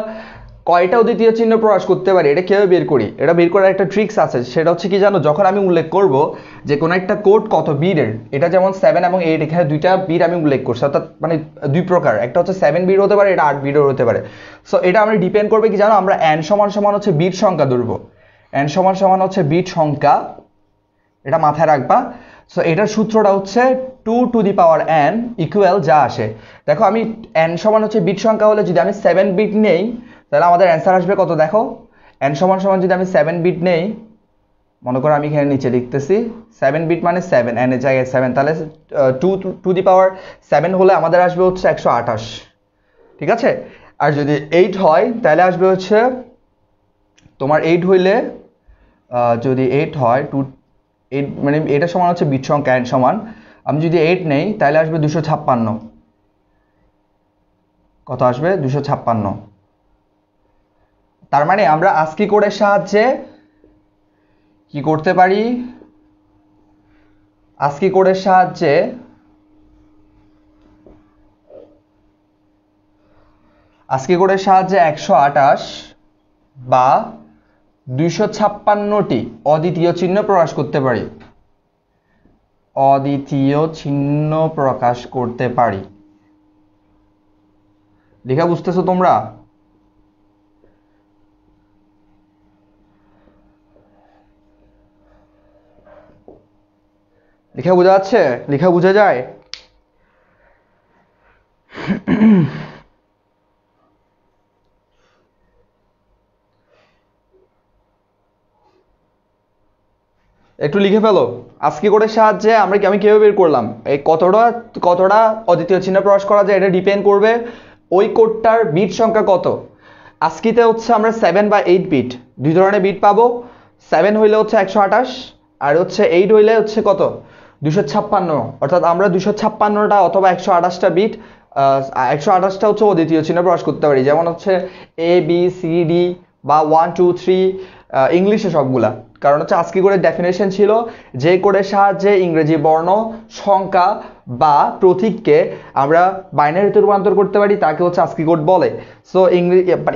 Speaker 1: কয়টা অদ্বিতীয় চিহ্ন প্রকাশ করতে পারি এটা কীভাবে বের করি, এটা বের করার একটা ট্রিক্স আছে। সেটা হচ্ছে কি জানো, যখন আমি উল্লেখ করব যে কোনো একটা কোড কত বিটের, এটা যেমন 7 এবং 8, এখানে দুইটা বিট আমি উল্লেখ করছি, অর্থাৎ মানে দুই প্রকার, একটা হচ্ছে 7 বিট হতে পারে, এটা 8 বিটও হতে পারে। সো এটা আমরা ডিপেন্ড করবে কি জানো, আমরা n সমান সমান হচ্ছে বিট সংখ্যা ধরবো, n সমান সমান হচ্ছে বিট সংখ্যা, এটা মাথায় রাখবা। সো এটার সূত্রটা হচ্ছে 2 to the power n equal যা আসে। দেখো আমি n সমান হচ্ছে বিট সংখ্যা হলে যদি আমি 7 বিট নেই, তাহলে আমাদের অ্যান্সার আসবে কত দেখো, n সমান সমান যদি আমি 7 বিট নেই, মনে করো আমি এখানে নিচে লিখতেছি 7 বিট মানে 7, n এর জায়গায় 7, তাহলে 2 টু দি পাওয়ার 7 হলে আমাদের আসবে হচ্ছে 128। ঠিক আছে, আর যদি 8 হয় তাহলে আসবে হচ্ছে তোমার 8 হইলে যদি 8 হয় 8 মানে এটা সমান হচ্ছে বিট সংখ্যা n সমান, আমি যদি 8 নেই তাহলে আসবে 256। কত আসবে? 256। তার মানে আমরা আস্কি কোডের সাহায্যে কি করতে পারি, আস্কি কোডের সাহায্যে 128 বা 256টি অদ্বিতীয় চিহ্ন প্রকাশ করতে পারি, অদ্বিতীয় চিহ্ন প্রকাশ করতে পারি। লেখা বুঝতেছো তোমরা? লেখা বোঝা যাচ্ছে? লেখা বোঝা যায়? একটু লিখে ফেলো। আজকে কোডের সাহায্যে আমি কিভাবে বের করলাম এই কতটা অদ্বিতীয় চিহ্ন প্রকাশ করা যায়, এটা ডিপেন্ড করবে ওই কোডটার বিট সংখ্যা কত। আজকিতে হচ্ছে আমরা 7 বা 8 বিট, দুই ধরনের বিট পাবো। 7 হইলে হচ্ছে 128, আর হচ্ছে 8 হইলে হচ্ছে কত, 256। অর্থাৎ আমরা 256টা অথবা 128টা বিট, 128টা হচ্ছে অদ্বিতীয় চিহ্ন প্রকাশ করতে পারি। যেমন হচ্ছে ABCD বা 1 2 3, ইংলিশে সবগুলা। কারণ হচ্ছে আজকে কোডের ডেফিনেশন ছিল যে কোডের সাহায্যে ইংরেজি বর্ণ, সংখ্যা বা প্রতীককে আমরা বাইনারিতে রূপান্তর করতে পারি তাকে হচ্ছে আজকি কোড বলে। সো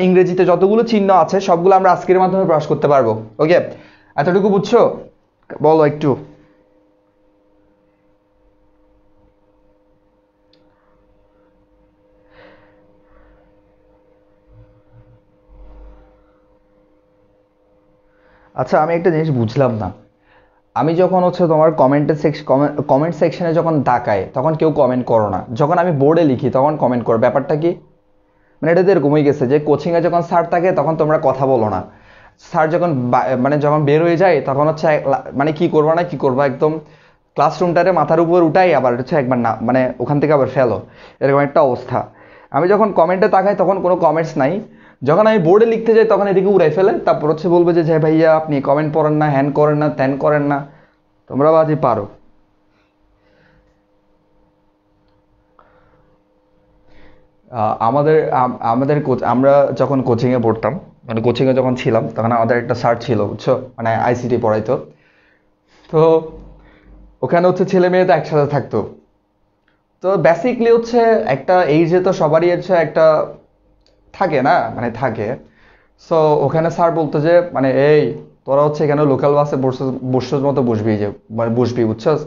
Speaker 1: ইংরেজিতে যতগুলো চিহ্ন আছে সবগুলো আমরা আজকের মাধ্যমে প্রকাশ করতে পারবো। ওকে, এতটুকু বুঝছো? বলো একটু। আচ্ছা, আমি একটা জিনিস বুঝলাম না। আমি যখন হচ্ছে তোমার কমেন্ট সেকশনে যখন তাকাই তখন কেউ কমেন্ট করো না, যখন আমি বোর্ডে লিখি তখন কমেন্ট করো, ব্যাপারটা কি? মানে এটা তো এরকম হয়ে গেছে যে কোচিংয়ে যখন স্যার থাকে তখন তোমরা কথা বলো না, স্যার যখন মানে যখন বের হয়ে যায় তখন হচ্ছে মানে কি করবো না কি করবো একদম ক্লাসরুমটারে মাথার উপর উঠাই, আবার হচ্ছে একবার না মানে ওখান থেকে আবার ফেলো, এরকম একটা অবস্থা। আমি যখন কমেন্টে তাকাই তখন কোনো কমেন্টস নাই, যখন আমি বোর্ডে লিখতে যাই তখন এদিকে উড়াই ফেলে, তারপর হচ্ছে বলবে যে ভাইয়া আপনি কমেন্ট পড়েন না, হ্যান করেন না, ত্যান করেন না। তোমরা বাজি পারো। আমাদের আমাদের আমরা যখন কোচিংয়ে পড়তাম, মানে কোচিংয়ে যখন ছিলাম তখন আমাদের একটা স্যার ছিল বুঝছো, মানে আইসিটি পড়াইতো। তো ওখানে হচ্ছে ছেলে মেয়ে তো একসাথে থাকতো। তো বেসিকলি হচ্ছে একটা এইজে তো সবারই হচ্ছে একটা থাকে না, মানে থাকে। সো ওখানে স্যার বলতো যে মানে এই তোরা হচ্ছে এখানে লোকাল বাসে বসছস মতো বসবি, যে মানে বসবি বুঝছস,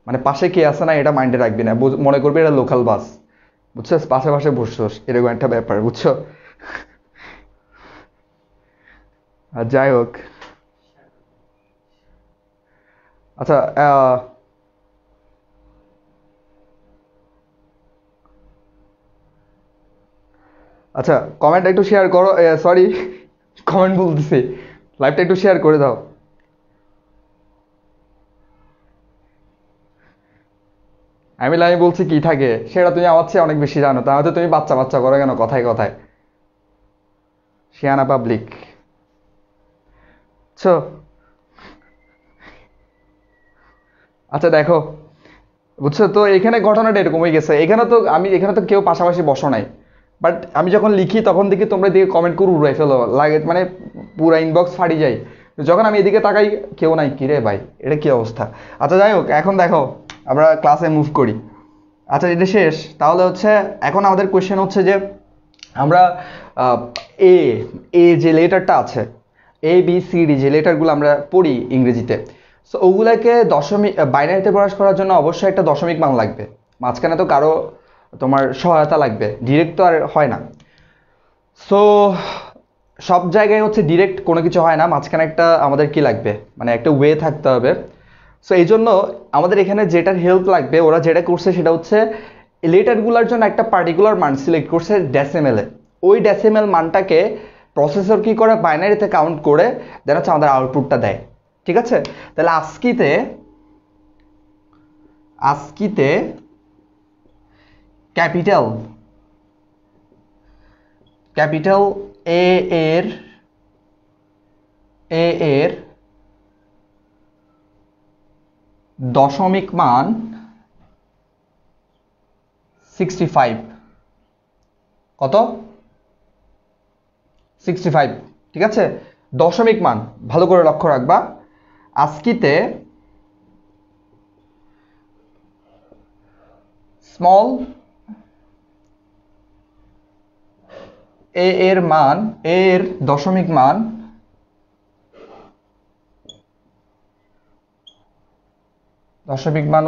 Speaker 1: মানে পাশে কে আছে না এটা মাইন্ডে রাখবি না, মনে করবি এটা লোকাল বাস, বুঝছস, পাশে পাশে বসছস, এরকম একটা ব্যাপার বুঝছো। আর যাই হোক, আচ্ছা আচ্ছা, কমেন্ট একটু শেয়ার করো, সরি কমেন্ট বলতেছি, লাইভটা একটু শেয়ার করে দাও। আমি বলছি কি থাকে সেটা তুমি আমার চেয়ে অনেক বেশি জানো, তাহলে তুমি বাচ্চা বাচ্চা করো কেন কথায় কথায়, শিয়ানা পাবলিক। বুঝছো? আচ্ছা দেখো, বুঝছো তো এখানে ঘটনাটা এরকম হয়ে গেছে, এখানে তো কেউ পাশাপাশি বসো নাই, বাট আমি যখন লিখি তখন দেখি তোমরা এদিকে কমেন্ট করে উড়াই ফেলো, লাগে মানে পুরো ইনবক্স ফাটি যায়। যখন আমি এদিকে তাকাই কেউ নাই, কিরে ভাই এটা কি অবস্থা। আচ্ছা যাই হোক, এখন দেখো আমরা ক্লাসে মুভ করি। আচ্ছা এটা শেষ, তাহলে হচ্ছে এখন আমাদের কোয়েশ্চেন হচ্ছে যে আমরা এ এ যে লেটারটা আছে, ABCD যে লেটারগুলো আমরা পড়ি ইংরেজিতে, সো ওগুলাকে দশমিক বাইনারিতে প্রকাশ করার জন্য অবশ্যই একটা দশমিক মান লাগবে, মাঝখানে তো কারো তোমার সহায়তা লাগবে, ডিরেক্ট তো আর হয় না। সো সব জায়গায় হচ্ছে ডিরেক্ট কোনো কিছু হয় না, মাঝখানে একটা আমাদের কি লাগবে, মানে একটা ওয়ে থাকতে হবে। সো এই জন্য আমাদের এখানে যেটার হেল্প লাগবে, ওরা যেটা করছে সেটা হচ্ছে লেটারগুলোর জন্য একটা পার্টিকুলার মান সিলেক্ট করছে ডেসিমেলে, ওই ডেসিমেল মানটাকে প্রসেসর কি করে বাইনারিতে কাউন্ট করে দেন হচ্ছে আমাদের আউটপুটটা দেয়। ঠিক আছে, তাহলে আজকিতে আজকিতে ক্যাপিটাল ক্যাপিটাল এ এর এ এর দশমিক মান 65। কত? 65। ঠিক আছে, দশমিক মান ভালো করে লক্ষ্য রাখবা। আজকিতে স্মল এ এর মান, এর দশমিক মান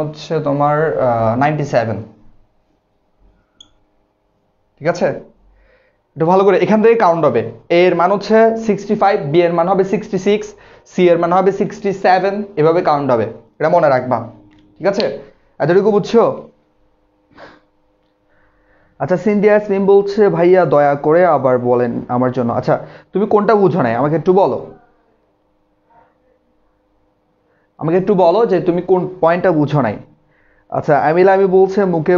Speaker 1: হচ্ছে তোমার 97। ঠিক আছে, একটু ভালো করে এখান থেকে কাউন্ট হবে, এ এর মান হচ্ছে 65, বি এর মান হবে 66, সি এর মান হবে 67, এভাবে কাউন্ট হবে, এটা মনে রাখবা। ঠিক আছে, এতটুকু বুঝছো? আচ্ছা সিনথিয়া স্মিম বলছে ভাইয়া দয়া করে আবার বলেন আমার জন্য। আচ্ছা তুমি কোনটা বুঝো নাই আমাকে একটু বলো। আমাকে একটু বলো যে তুমি কোন পয়েন্টটা বুঝো নাই। আচ্ছা আমি বলছে মুখে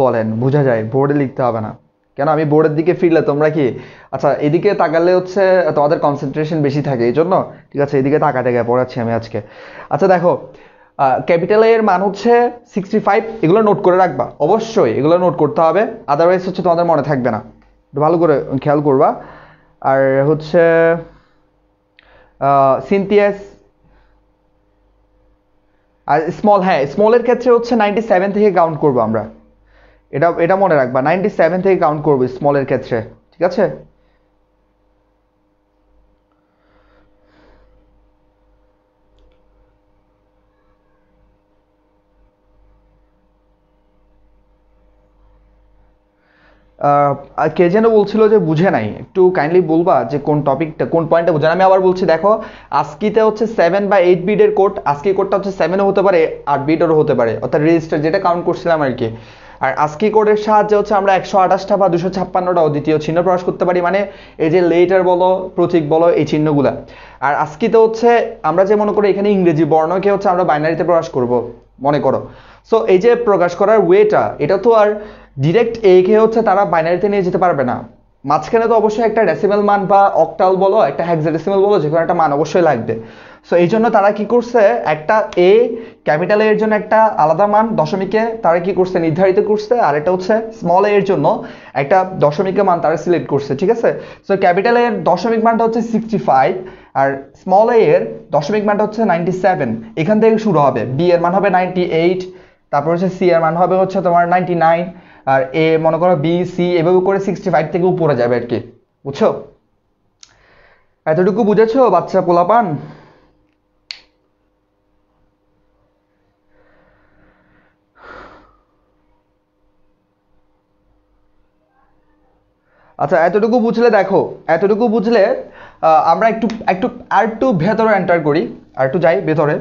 Speaker 1: বলেন, বোঝা যায়, বোর্ডে লিখতে হবে না। কেন, আমি বোর্ডের দিকে ফিরলে তোমরা কি, আচ্ছা এদিকে তাকালে হচ্ছে তোমাদের কনসেন্ট্রেশন বেশি থাকে এই জন্য। ঠিক আছে, এদিকে তাকাতে গিয়ে পড়াচ্ছি আমি আজকে। আচ্ছা দেখো, ক্যাপিটাল এর মান হচ্ছে 65। এগুলো নোট করে রাখবা, অবশ্যই এগুলো নোট করতে হবে, আদারওয়াইজ হচ্ছে তোমাদের মনে থাকবে না। একটু ভালো করে খেয়াল করবা। আর হচ্ছে সিনথিয়াস আর স্মল, হ্যাঁ স্মলের ক্ষেত্রে হচ্ছে 97 থেকে কাউন্ট করবো আমরা। এটা এটা মনে রাখবা, 97 থেকে কাউন্ট করবো স্মলের ক্ষেত্রে। ঠিক আছে। আর কে যেন বলছিল যে বুঝে নাই, একটু কাইন্ডলি বলবা যে কোন টপিকটা, কোন পয়েন্টটা বুঝে না। আমি আবার বলছি, দেখো আস্কিতে হচ্ছে 7 বা 8 বিটের কোড, আস্কি কোডটা হচ্ছে 7ও হতে পারে 8 বিটেরও হতে পারে, অর্থাৎ রেজিস্টার যেটা কাউন্ট করছিলাম আর কি। আর আস্কি কোডের সাহায্যে হচ্ছে আমরা 128টা বা 256টা অদ্বিতীয় চিহ্ন প্রকাশ করতে পারি, মানে এই যে লেটার বলো, প্রতীক বলো, এই চিহ্নগুলা। আর আস্কিতে হচ্ছে আমরা যে মনে করি এখানে ইংরেজি বর্ণকে হচ্ছে আমরা বাইনারিতে প্রকাশ করব মনে করো। সো এই যে প্রকাশ করার ওয়েটা, এটা তো আর ডিরেক্ট একে হচ্ছে তারা বাইনারিতে নিয়ে যেতে পারবে না। মাঝখানে তো অবশ্যই একটা ডেসিমেল মান বা অক্টাল বলো, একটা হেক্সাডেসিমেল বলো, যে কোনো একটা মান অবশ্যই লাগবে। সো এই জন্য তারা কি করছে, একটা এ ক্যাপিটাল এর জন্য একটা আলাদা মান দশমিকে তারা কি করছে নির্ধারিত করছে, আর এটা হচ্ছে স্মল এর জন্য একটা দশমিকের মান তারা সিলেক্ট করছে। ঠিক আছে। সো ক্যাপিটাল এর দশমিক মানটা হচ্ছে 65, আর স্মল এর দশমিক মানটা হচ্ছে 97। এখান থেকে শুরু হবে, বি এর মান হবে 98, তারপর হচ্ছে সি এর মান হবে হচ্ছে তোমার 99, আর এ মনে করো বি সি এভাবে করে 65 থেকে উপরে যাবে আর কি। বুঝছো? এতটুকু বুঝেছো বাচ্চা পোলাপান? আচ্ছা এতটুকু বুঝলে, দেখো এতটুকু বুঝলে আমরা একটু একটু আর একটু ভেতরে এন্টার করি, আর একটু যাই ভেতরে।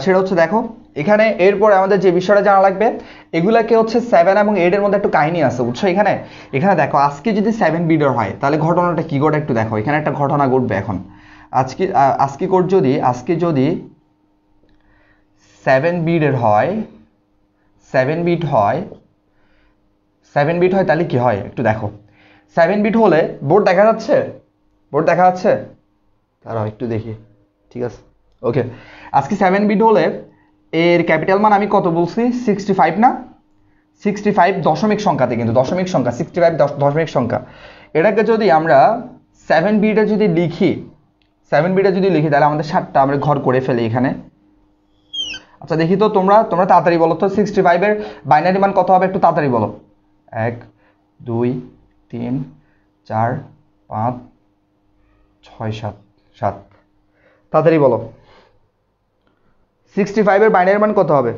Speaker 1: সেটা হচ্ছে দেখো, এখানে এরপর আমাদের যে বিষয়টা জানা লাগবে, এগুলাকে হচ্ছে 7 এবং 8 এর মধ্যে একটু কাহিনী আছে, বুঝছো? এখানে এখানে দেখো, আজকে যদি 7 বিডার হয় তাহলে ঘটনাটা কি ঘটে একটু দেখো। এখানে একটা ঘটনা ঘটবে এখন। আজকে আজকে কোড যদি, আজকে যদি 7 বিটের হয়, 7 বিট হয়, 7 বিট হয় তাহলে কি হয় একটু দেখো। 7 বিট হলে বোর্ড দেখা যাচ্ছে, বোর্ড দেখা যাচ্ছে, দাঁড়াও একটু দেখি। ঠিক আছে, ওকে। আজকে 7 বিট হলে এর ক্যাপিটাল মান আমি কত বলছি, 65 না? 65 দশমিক সংখ্যাতে, কিন্তু দশমিক সংখ্যা 65 দশমিক সংখ্যা। এটাকে যদি আমরা 7 বিটে যদি লিখি, 7 বিটে যদি লিখি তাহলে আমাদের 7টা আমরা ঘর করে ফেলি এখানে। আচ্ছা দেখি তো, তোমরা তোমরা তাড়াতাড়ি বলো তো 65 এর বাইনারি মান কত হবে, একটু তাড়াতাড়ি বলো। 1 2 3 4 5 6 7, 7, তাড়াতাড়ি বলো 65 এর বাইনারি মান কত হবে?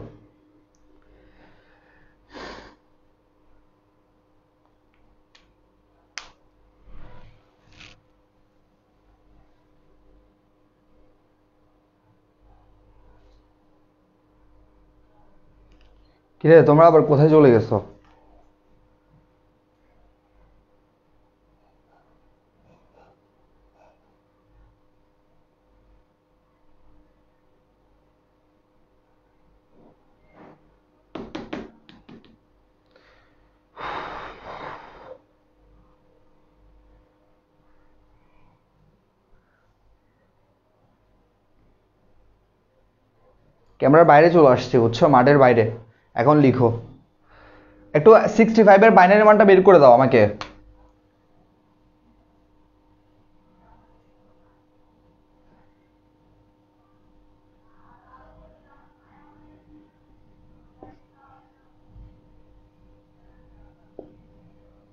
Speaker 1: কিরে তোমরা আবার কোথায় চলে গেছো? ক্যামেরার বাইরে চলে আসছে, বুঝছো, মাঠের বাইরে। এখন লিখো একটু 65 এর বাইনারি মানটা বের করে দাও আমাকে।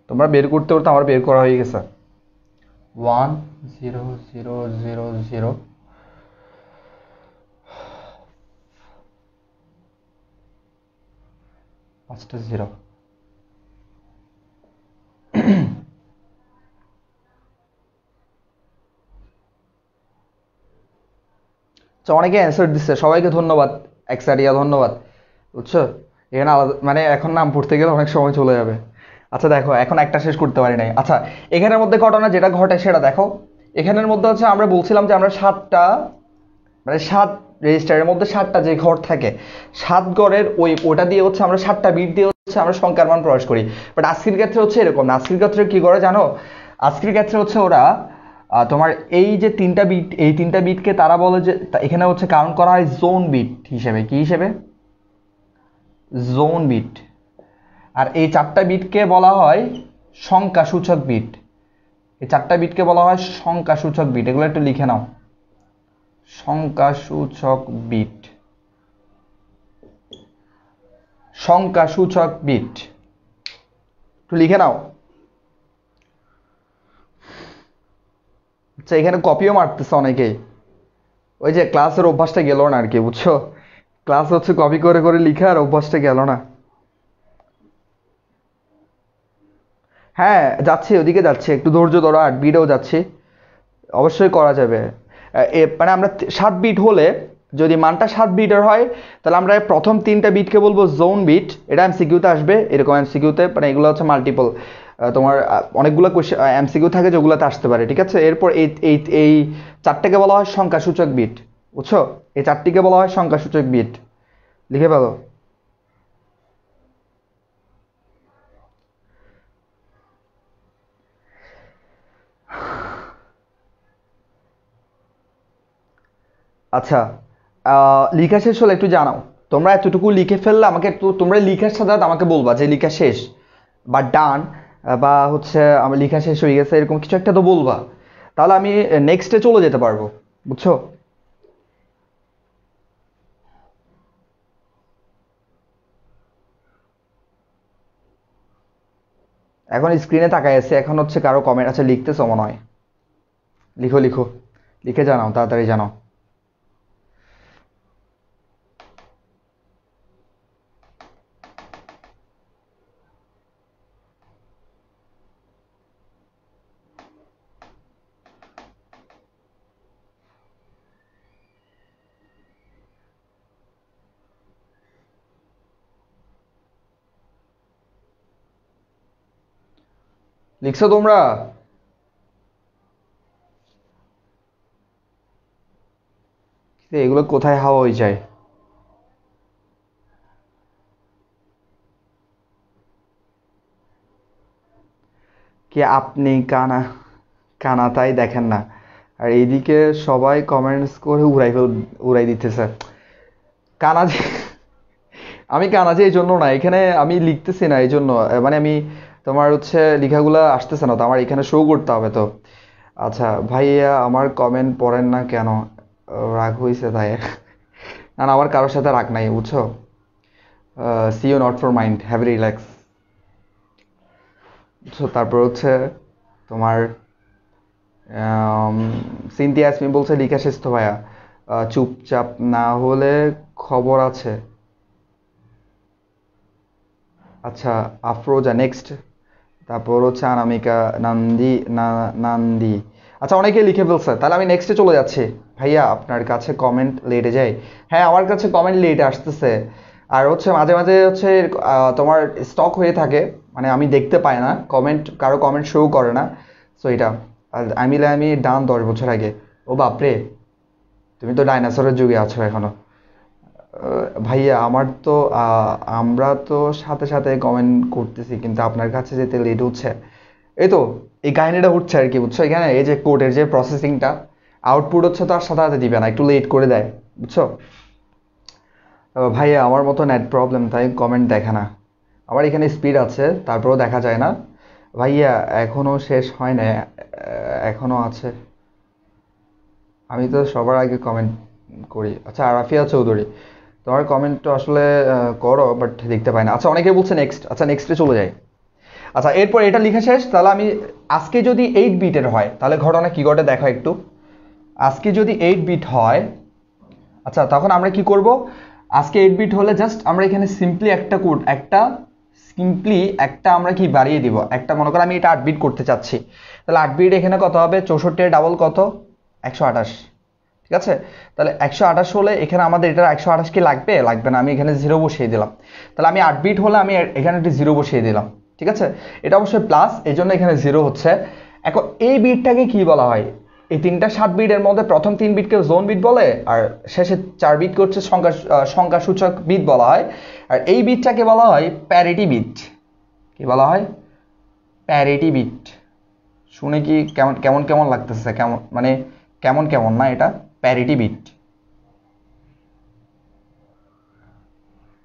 Speaker 1: তোমরা বের করতে করতে আমার বের করা হয়ে গেছে। 1 0 0 0 0 5টা 0। তো অনেকে অ্যান্সার দিচ্ছে, সবাইকে ধন্যবাদ। এক্সারিয়া ধন্যবাদ। বুঝছো, এখানে আলাদা মানে এখন নাম পড়তে গেলে অনেক সময় চলে যাবে। আচ্ছা দেখো, এখন একটা শেষ করতে পারি নাই। আচ্ছা এখানের মধ্যে ঘটনা যেটা ঘটে সেটা দেখো। এখানের মধ্যে হচ্ছে আমরা বলছিলাম যে আমরা 7টা মানে 7 রেজিস্টারের মধ্যে 7টা যে ঘর থাকে, 7 ঘরের ওটা দিয়ে হচ্ছে আমরা 7টা বিট দিয়ে হচ্ছে আমরা সংখ্যার মান প্রকাশ করি। বাট আজকের ক্ষেত্রে হচ্ছে এরকম না। আজকের ক্ষেত্রে কি করে জানো? আজকের ক্ষেত্রে হচ্ছে ওরা তোমার এই যে 3টা বিট, এই 3টা বিটকে তারা বলে যে এখানে হচ্ছে কাউন্ট করা হয় জোন বিট হিসেবে। কি হিসেবে? Zone bit. আর এই 4টা বিটকে বলা হয় সংখ্যাসূচক বিট। এই 4টা বিটকে বলা হয় সংখ্যাসূচক বিট। এগুলো একটু লিখে নাও, সংখ্যাসূচক বিট। সংখ্যাসূচক বিট একটু লিখে নাও। আচ্ছা, এখানে কপিও মারতেছে অনেকেই। ওই যে ক্লাসের অভ্যাসটা গেল না আর কি, বুঝছো? ক্লাস হচ্ছে কপি করে করে লিখা, আর অভ্যাসটা গেল না। হ্যাঁ যাচ্ছি, ওদিকে যাচ্ছি, একটু ধৈর্য ধরো। 8 বিটেও যাচ্ছি, অবশ্যই করা যাবে। মানে আমরা 7 বিট হলে, যদি মানটা 7 বিটের হয়, তাহলে আমরা প্রথম 3টা বিটকে বলবো জোন বিট। এটা এমসিকিউতে আসবে, এরকম এমসিকিউতে, মানে এগুলো হচ্ছে মাল্টিপল, তোমার অনেকগুলো কোয়েশ্চেন এমসিকিউ থাকে যেগুলোতে আসতে পারে, ঠিক আছে? এরপর এই এই এই 4টাকে বলা হয় সংখ্যাসূচক বিট, বুঝছো? এই 4টিকে বলা হয় সংখ্যাসূচক বিট। লিখে ফেলো। আচ্ছা, লিখা শেষ হলে একটু জানাও। তোমরা এতটুকু লিখে ফেললে আমাকে একটু, তোমরা লিখার সাথে সাথে আমাকে বলবা যে লিখা শেষ বা ডান, বা হচ্ছে আমার লিখা শেষ হয়ে গেছে, এরকম কিছু একটা তো বলবা। তাহলে আমি নেক্সটে চলে যেতে পারবো, বুঝছো? এখন স্ক্রিনে তাকায় আছে, এখন হচ্ছে কারো কমেন্ট আছে, লিখতেছো মনে হয়। লিখো লিখো, লিখে জানাও, তাড়াতাড়ি জানাও। লিখছো তোমরা? এগুলো কোথায় হাওয়া হয়ে যায়? কি আপনি কানা? কানা তাই দেখেন না, আর এইদিকে সবাই কমেন্টস করে উড়াই দিতেছে। কানা যে আমি কানা যে এই জন্য না, এখানে আমি লিখতেছি না এই জন্য, মানে আমি তোমার হচ্ছে লেখাগুলো আসতেছে না তো, আমার এখানে শো করতে হবে তো। আচ্ছা ভাইয়া, আমার কমেন্ট পড়েন না কেন? রাগ হইছে তাই? না না, আমার কারোর সাথে রাগ নাই, বুঝছো? See you not for mind, have relax. বুঝছো? তারপর হচ্ছে তোমার সিনথিয়া ইয়াসমিন বলছে লিখা শেষ তো ভাইয়া, চুপচাপ না হলে খবর আছে। আচ্ছা, আফরোজা নেক্সট। তারপর হচ্ছে অনামিকা, নান্দি। আচ্ছা, অনেকেই লিখে ফেলছে, তাহলে আমি নেক্সটে চলে যাচ্ছি। ভাইয়া আপনার কাছে কমেন্ট লেটে যায়? হ্যাঁ, আমার কাছে কমেন্ট লেটে আসতেছে। আর হচ্ছে মাঝে মাঝে হচ্ছে তোমার স্টক হয়ে থাকে, মানে আমি দেখতে পাই না কমেন্ট, কারো কমেন্ট শো করে না। সো এটা, আর আমি ডান 10 বছর আগে। ও বাপরে, তুমি তো ডাইনোসরের যুগে আছো এখনো। ভাইয়া আমার তো আমরা তো সাথে সাথে কমেন্ট করতেছি, কিন্তু আপনার কাছে যেতে লেট হচ্ছে। এই তো, এই কাহিনীটা হচ্ছে আর কি, বুঝছো? এখানে এই যে কোডের যে প্রসেসিংটা, আউটপুট হচ্ছে তো আর সাথে সাথে দিবে না, একটু লেট করে দেয়, বুঝছো? ভাইয়া আমার মতো নেট প্রবলেম, তাই কমেন্ট দেখে না। আমার এখানে স্পিড আছে, তারপরেও দেখা যায় না। ভাইয়া এখনো শেষ হয় না, এখনো আছে। আমি তো সবার আগে কমেন্ট করি। আচ্ছা, আরাফিয়া চৌধুরী, তোমার কমেন্ট তো আসলে করো, বাট দেখতে পাই না। আচ্ছা, অনেকে বলছে নেক্সট। আচ্ছা, নেক্সটে চলে যাই। আচ্ছা, এরপর এটা লিখা শেষ, তাহলে আমি আজকে যদি 8 বিটের হয়, তাহলে ঘটনা কি ঘটে দেখো একটু। আজকে যদি 8 বিট হয়, আচ্ছা তখন আমরা কি করব? আজকে 8 বিট হলে জাস্ট আমরা এখানে সিম্পলি একটা কোড, একটা আমরা কি বাড়িয়ে দিব, একটা মনে করো আমি এটা 8 বিট করতে চাচ্ছি, তাহলে 8 বিট এখানে কত হবে? 64 ডাবল কত? 128। ঠিক আছে? তাহলে 128 হলে এখানে আমাদের এটা 128 কি লাগবে? লাগবে না, আমি এখানে 0 বসিয়ে দিলাম। তাহলে আমি 8 বিট হলে আমি এখানে একটি 0 বসিয়ে দিলাম, ঠিক আছে? এটা অবশ্যই প্লাস, এই জন্য এখানে 0 হচ্ছে। এখন এই বিটটাকে কি বলা হয়? এই তিনটা 7 বিটের মধ্যে প্রথম 3 বিটকে জোন বিট বলে, আর শেষে 4 বিটকে হচ্ছে সংখ্যাসূচক বিট বলা হয়। আর এই বিটটাকে বলা হয় প্যারিটি বিট। কি বলা হয়? Parity bit. শুনে কি কেমন কেমন কেমন লাগতেছে? কেমন মানে কেমন কেমন না? এটা প্যারিটি বিট,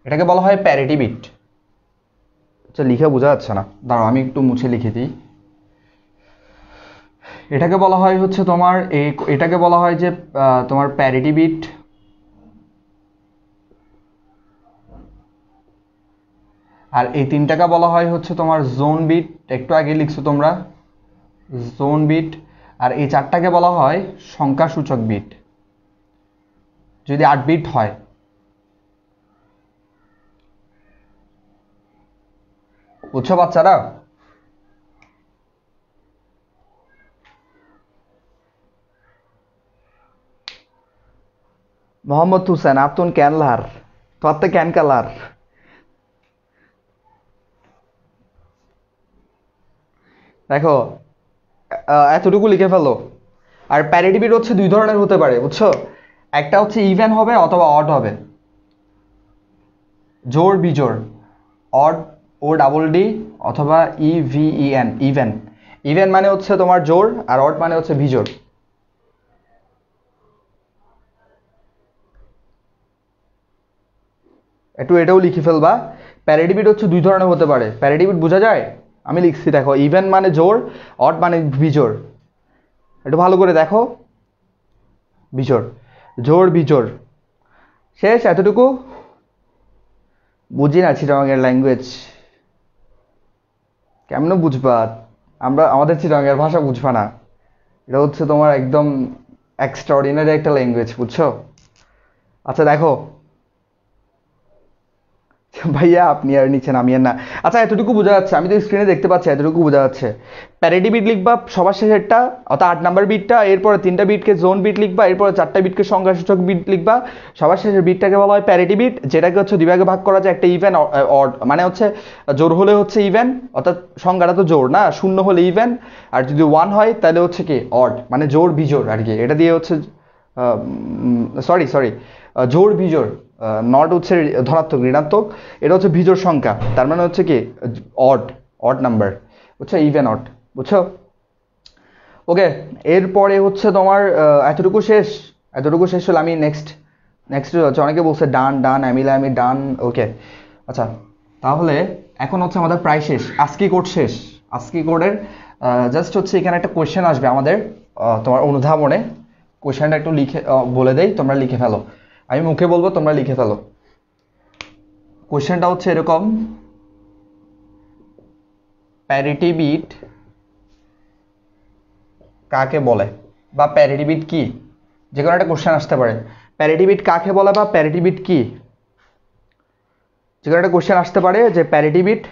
Speaker 1: এটাকে বলা হয় প্যারিটি বিট। আচ্ছা, লিখে বোঝা যাচ্ছে না, দাঁড়াও আমি একটু মুছে লিখে দিই। এটাকে বলা হয় হচ্ছে তোমার এটাকে বলা হয় যে তোমার প্যারিটি বিট। আর এই তিনটাকে বলা হয় হচ্ছে তোমার জোন বিট, একটু আগে লিখছো তোমরা জোন বিট। আর এই চারটাকে বলা হয় সংখ্যাসূচক বিট যদি 8 বিট হয়। বুঝছো বাচ্চারা? মোহাম্মদ হুসেন, আতুন ক্যানলার তোয়াত্তে ক্যান কালার। দেখো, এতটুকু লিখে ফেলো। আর প্যারিটি বিট হচ্ছে দুই ধরনের হতে পারে, বুঝছো? একটা হচ্ছে ইভেন হবে অথবা অড হবে, জোড় বিজোড়, অড ও ডাবল ডি অথবা ইভিইএন, ইভেন। ইভেন মানে হচ্ছে তোমার জোড়, আর অড মানে হচ্ছে বিজোড়। একটু এটাও লিখে ফেলবা। প্যারিটি বিট হচ্ছে দুই ধরনের হতে পারে। প্যারিটি বিট বোঝা যায়? আমি লিখছি দেখো, ইভেন মানে জোড়, অড মানে বিজোড়। একটু ভালো করে দেখো, বিজোড়, জোড় বিজোড়। শেষ এতটুকু? বুঝি না চিটাগাংয়ের ল্যাঙ্গুয়েজ, কেমন বুঝবা? আমাদের চিটাগাংয়ের ভাষা বুঝবা না? এটা হচ্ছে তোমার একদম এক্সট্রাঅর্ডিনারি একটা ল্যাঙ্গুয়েজ, বুঝছো? আচ্ছা দেখো ভাইয়া, আপনি আর নিচে নামিয়েন না। আচ্ছা, এতটুকু বোঝা যাচ্ছে, আমি তো স্ক্রিনে দেখতে পাচ্ছি, এতটুকু বোঝা যাচ্ছে। প্যারিটি বিট লিখবা সবার শেষেরটা, অর্থাৎ 8 নাম্বার বিটটা, এরপরে 3টা বিটকে জোন বিট লিখবা, এরপরে 4টা বিটকে সংখ্যাসূচক বিট লিখবা। সবার শেষের বিটটাকে বলা হয় প্যারিটি বিট, যেটাকে হচ্ছে দুই ভাগে ভাগ করা যায়। একটা ইভেন, অড মানে হচ্ছে জোড় হলে হচ্ছে ইভেন, অর্থাৎ সংখ্যাটা তো জোড় না, শূন্য হলে ইভেন। আর যদি 1 হয় তাহলে হচ্ছে কি অড, মানে জোড় বিজোড় আর কি। এটা দিয়ে হচ্ছে সরি সরি জোড় বিজোড়, নট হচ্ছে ধনাত্মক ঋণাত্মক, এটা হচ্ছে বিজোড় সংখ্যা, তার মানে হচ্ছে কি অড, অড নাম্বার, বুঝছো? ইভেন অড, বুঝছো? ওকে, এরপরে হচ্ছে তোমার এতটুকু শেষ। এতটুকু শেষ হলে আমি নেক্সট নেক্সট হচ্ছে, অনেকে বলছে ডান ডান অ্যামিলা আমি ডান। ওকে, আচ্ছা তাহলে এখন হচ্ছে আমাদের প্রায় শেষ, আজকি কোড শেষ। আজকি কোডের জাস্ট হচ্ছে এখানে একটা কোয়েশ্চেন আসবে আমাদের, তোমার অনুধাবনে। কোয়েশ্চেনটা একটু লিখে বলে দেই, তোমরা লিখে ফেলো। আমি মুখে বলবো, তোমরা লিখে ফেলো। কোয়েশ্চেনটা হচ্ছে এরকম: প্যারিটি বিট কাকে বলে, বা প্যারিটি বিট কি? যে কোনো একটা কোশ্চেন আসতে পারে, প্যারিটি বিট কাকে বলে বা প্যারিটি বিট কি? যে কোনো একটা কোশ্চেন আসতে পারে যে প্যারিটি বিট।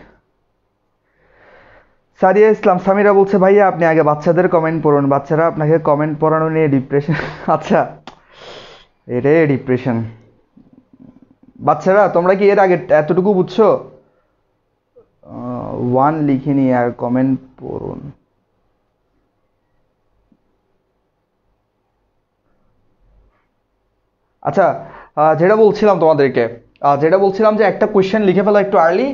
Speaker 1: সারিয়া ইসলাম সামিরা বলছে, ভাইয়া আপনি আগে বাচ্চাদের কমেন্ট পড়ুন, বাচ্চারা আপনাকে কমেন্ট পড়ানো নিয়ে ডিপ্রেশন। আচ্ছা, এটাই ডিপ্রেশন। বাচ্চারা তোমরা কি এর আগে এতটুকু বুঝছো? 1 লিখিনি আর কমেন্ট পড়ুন। আচ্ছা, যেটা বলছিলাম তোমাদেরকে, যেটা বলছিলাম যে একটা কোয়েশ্চেন লিখে ফেলো একটু আর্লি,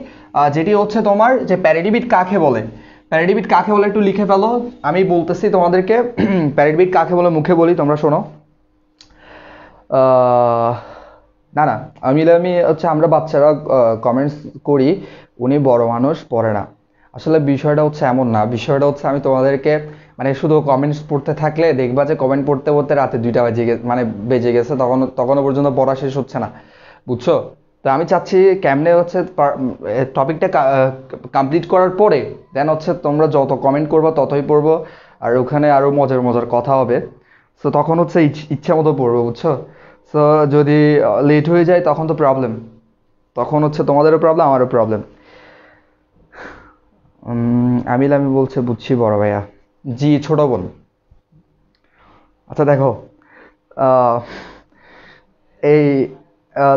Speaker 1: যেটি হচ্ছে তোমার যে প্যারিটি বিট কাকে বলে। প্যারিটি বিট কাকে বলে একটু লিখে ফেলো। আমি বলতেছি তোমাদেরকে প্যারিটি বিট কাকে বলে, মুখে বলি, তোমরা শোনো। না না, আমি হচ্ছে আমরা বাচ্চারা কমেন্টস করি, উনি বড় মানুষ পড়ে না। আসলে বিষয়টা হচ্ছে এমন না, বিষয়টা হচ্ছে আমি তোমাদেরকে মানে শুধু কমেন্টস পড়তে থাকলে দেখবা যে কমেন্ট পড়তে পড়তে রাতে 2টা মানে বেজে গেছে, তখনও পর্যন্ত পড়া শেষ হচ্ছে না, বুঝছো? তো আমি চাচ্ছি কেমনে হচ্ছে টপিকটা কমপ্লিট করার পরে দেন হচ্ছে তোমরা যত কমেন্ট করবো ততই পড়বো, আর ওখানে আরো মজার মজার কথা হবে। সো তখন হচ্ছে ইচ্ছা মতো পড়বো, বুঝছো? সো যদি লেট হয়ে যায় তখন তো প্রবলেম, তখন হচ্ছে তোমাদেরও প্রবলেম, আমারও প্রবলেম। আমি বলছে, বুঝছি বড় ভাইয়া। জি ছোট বোন। আচ্ছা দেখো, আহ, এই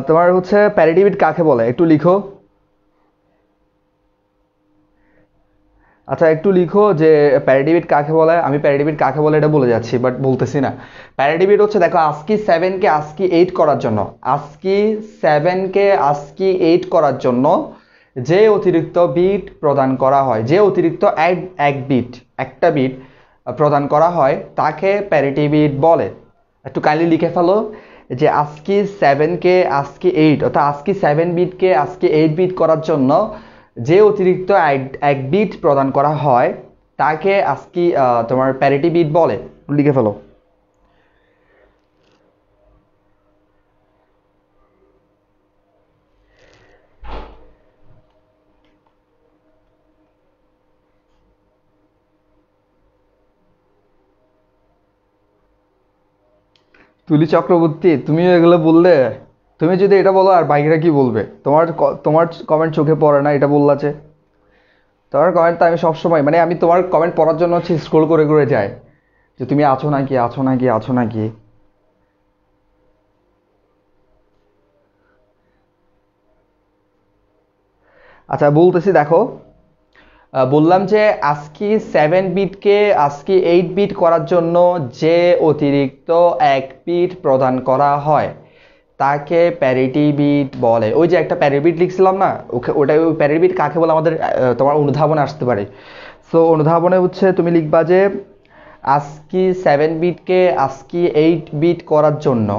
Speaker 1: তোমার হচ্ছে প্যারিটি বিট কাকে বলে একটু লিখো। আচ্ছা একটু লিখো যে প্যারিটি বিট কাকে বলে। আমি প্যারিটি বিট কাকে বলে এটা বলে যাচ্ছি, বাট বলতেছি না। প্যারিটি বিট হচ্ছে, দেখো ASCII 7 কে ASCII 8 করার জন্য, ASCII 7 কে ASCII 8 করার জন্য যে অতিরিক্ত বিট প্রদান করা হয়, যে অতিরিক্ত এক বিট, একটা বিট প্রদান করা হয় তাকে প্যারিটি বিট বলে। একটু কাইন্ডলি লিখে ফেলো যে ASCII 7 কে ASCII 8 অর্থাৎ ASCII 7 বিটকে ASCII 8 বিট করার জন্য যে অতিরিক্ত এক বিট প্রদান করা হয় তাকে ASCII তোমার প্যারিটি বিট বলে। লিখে ফেলো। তুলি চক্রবর্তী, তুমিও এগুলো বললে? তুমি যদি এটা বলো আর বাইকরা কি বলবে? তোমার কমেন্ট চোখে পড়ে না এটা বললা যে? তোমার কমেন্ট তো আমি সবসময়, মানে আমি তোমার কমেন্ট পড়ার জন্য হচ্ছে স্ক্রোল করে করে যাই যে তুমি আছো নাকি, আছো নাকি, আছো নাকি। আচ্ছা বলতেছি, দেখো বললাম যে ASCII 7 বিটকে ASCII 8 বিট করার জন্য যে অতিরিক্ত এক বিট প্রদান করা হয় তাকে প্যারিটি বিট বলে। ওই যে একটা প্যারিটি বিট লিখছিলাম না, ওটা ওই প্যারিটি বিট কাকে বলে আমাদের তোমার অনুধাবনে আসতে পারে। সো অনুধাবনে হচ্ছে তুমি লিখবা যে ASCII 7 বিটকে ASCII 8 বিট করার জন্য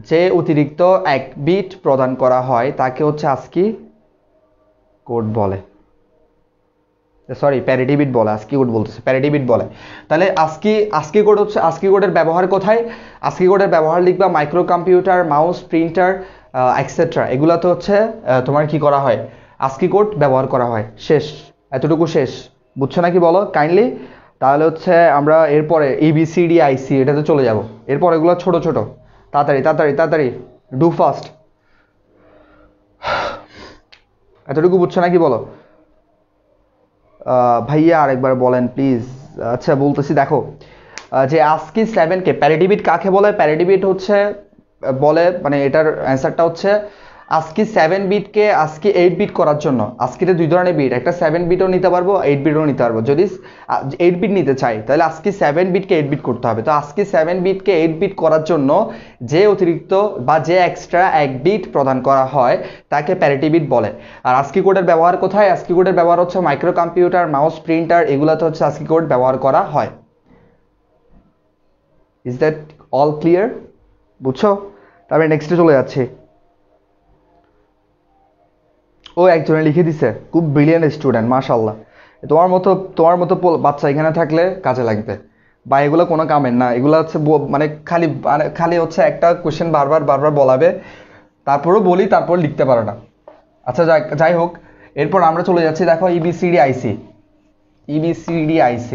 Speaker 1: যে অতিরিক্ত এক বিট প্রদান করা হয় তাকে হচ্ছে ASCII কোড বলে। সরি, প্যারিটি বিট বলে, ASCII কোড বলতেছে, প্যারিটি বিট বলে। তাহলে ASCII কোড হচ্ছে, ASCII কোডের ব্যবহার কোথায়? ASCII কোডের ব্যবহার লিখবা micro computer, mouse, printer, etcetera, এগুলাতে হচ্ছে তোমার কি করা হয়, ASCII কোড ব্যবহার করা হয়। শেষ, এতটুকু শেষ। বুঝছো নাকি বলো কাইন্ডলি? তাহলে হচ্ছে আমরা এরপরে ABCDIC এটাতে চলে যাব। এরপর এগুলো ছোট ছোট, তাড়াতাড়ি তাড়াতাড়ি তাড়াতাড়ি, ডু ফাস্ট। এতটুকু বুঝছো নাকি বলো? ভাইয়া আরেকবার বলেন প্লিজ। আচ্ছা বলতেছি, দেখো যে ASCII 7 কে প্যারিটি বিট কাকে বলে? প্যারিটি বিট হচ্ছে বলে, মানে এটার অ্যান্সারটা হচ্ছে ASCII 7 বিটকে ASCII 8 বিট করার জন্য। ASCII-তে দুই ধরনের বিট, একটা 7 বিটও নিতে পারবো, 8 বিটও নিতে পারবো। যদি 8 বিট নিতে চাই তাহলে ASCII 7 বিটকে 8 বিট করতে হবে। তো ASCII 7 বিটকে 8 বিট করার জন্য যে অতিরিক্ত বা যে এক্সট্রা এক বিট প্রদান করা হয় তাকে প্যারিটি বিট বলে। আর ASCII কোডের ব্যবহার কোথায়? ASCII কোডের ব্যবহার হচ্ছে মাইক্রো কম্পিউটার, মাউস, প্রিন্টার, এগুলোতে হচ্ছে ASCII কোড ব্যবহার করা হয়। Is that all clear? বুঝছো? তারপরে নেক্সটে চলে যাচ্ছি। ও একজনে লিখে দিছে, খুব ব্রিলিয়েন্ট স্টুডেন্ট, মাশাল্লাহ। তোমার মতো বাচ্চা এখানে থাকলে কাজে লাগবে। বা এগুলো কোনো কামের না, এগুলো হচ্ছে মানে খালি হচ্ছে একটা কোশ্চেন বারবার বারবার বলাবে, তারপরও বলি, তারপর লিখতে পারো না। আচ্ছা যাই হোক, এরপর আমরা চলে যাচ্ছি, দেখো EBCDIC। EBCDIC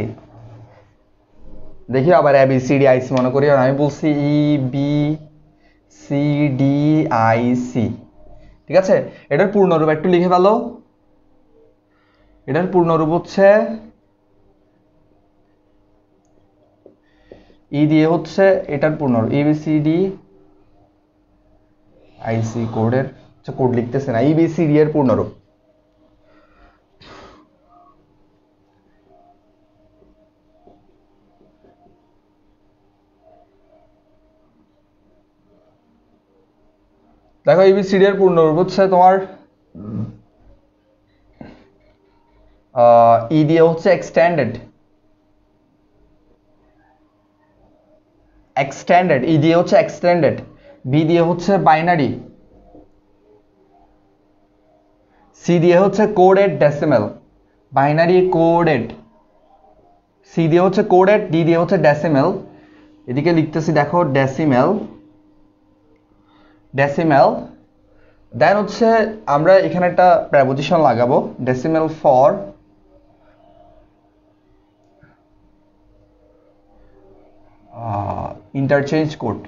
Speaker 1: দেখি আবার ABCDIC মনে করি, আর আমি বলছি EBCDIC। ঠিক আছে, এটার পূর্ণরূপ একটু লিখে ফেলো। এটার পূর্ণরূপ হচ্ছে ই দিয়ে হচ্ছে এটার পূর্ণরূপ ABCDIC কোডের, আচ্ছা কোড লিখতেছে না, EBCD এর পূর্ণরূপ। দেখো EBCD এর পূর্ণরূপ হচ্ছে তোমার ই দিয়ে হচ্ছে এক্সটেন্ডেড, ই দিয়ে হচ্ছে এক্সটেন্ডেড, বি দিয়ে হচ্ছে বাইনারি, সি দিয়ে হচ্ছে coded decimal, binary coded, C দিয়ে হচ্ছে কোডেড, ডি দিয়ে হচ্ছে ডেসিমেল। এদিকে লিখতেছি দেখো ডেসিমেল, ডেসিমেল। দেন হচ্ছে আমরা এখানে একটা প্রেপোজিশন লাগাবো, ডেসিমেল ফর ইন্টারচেঞ্জ কোড।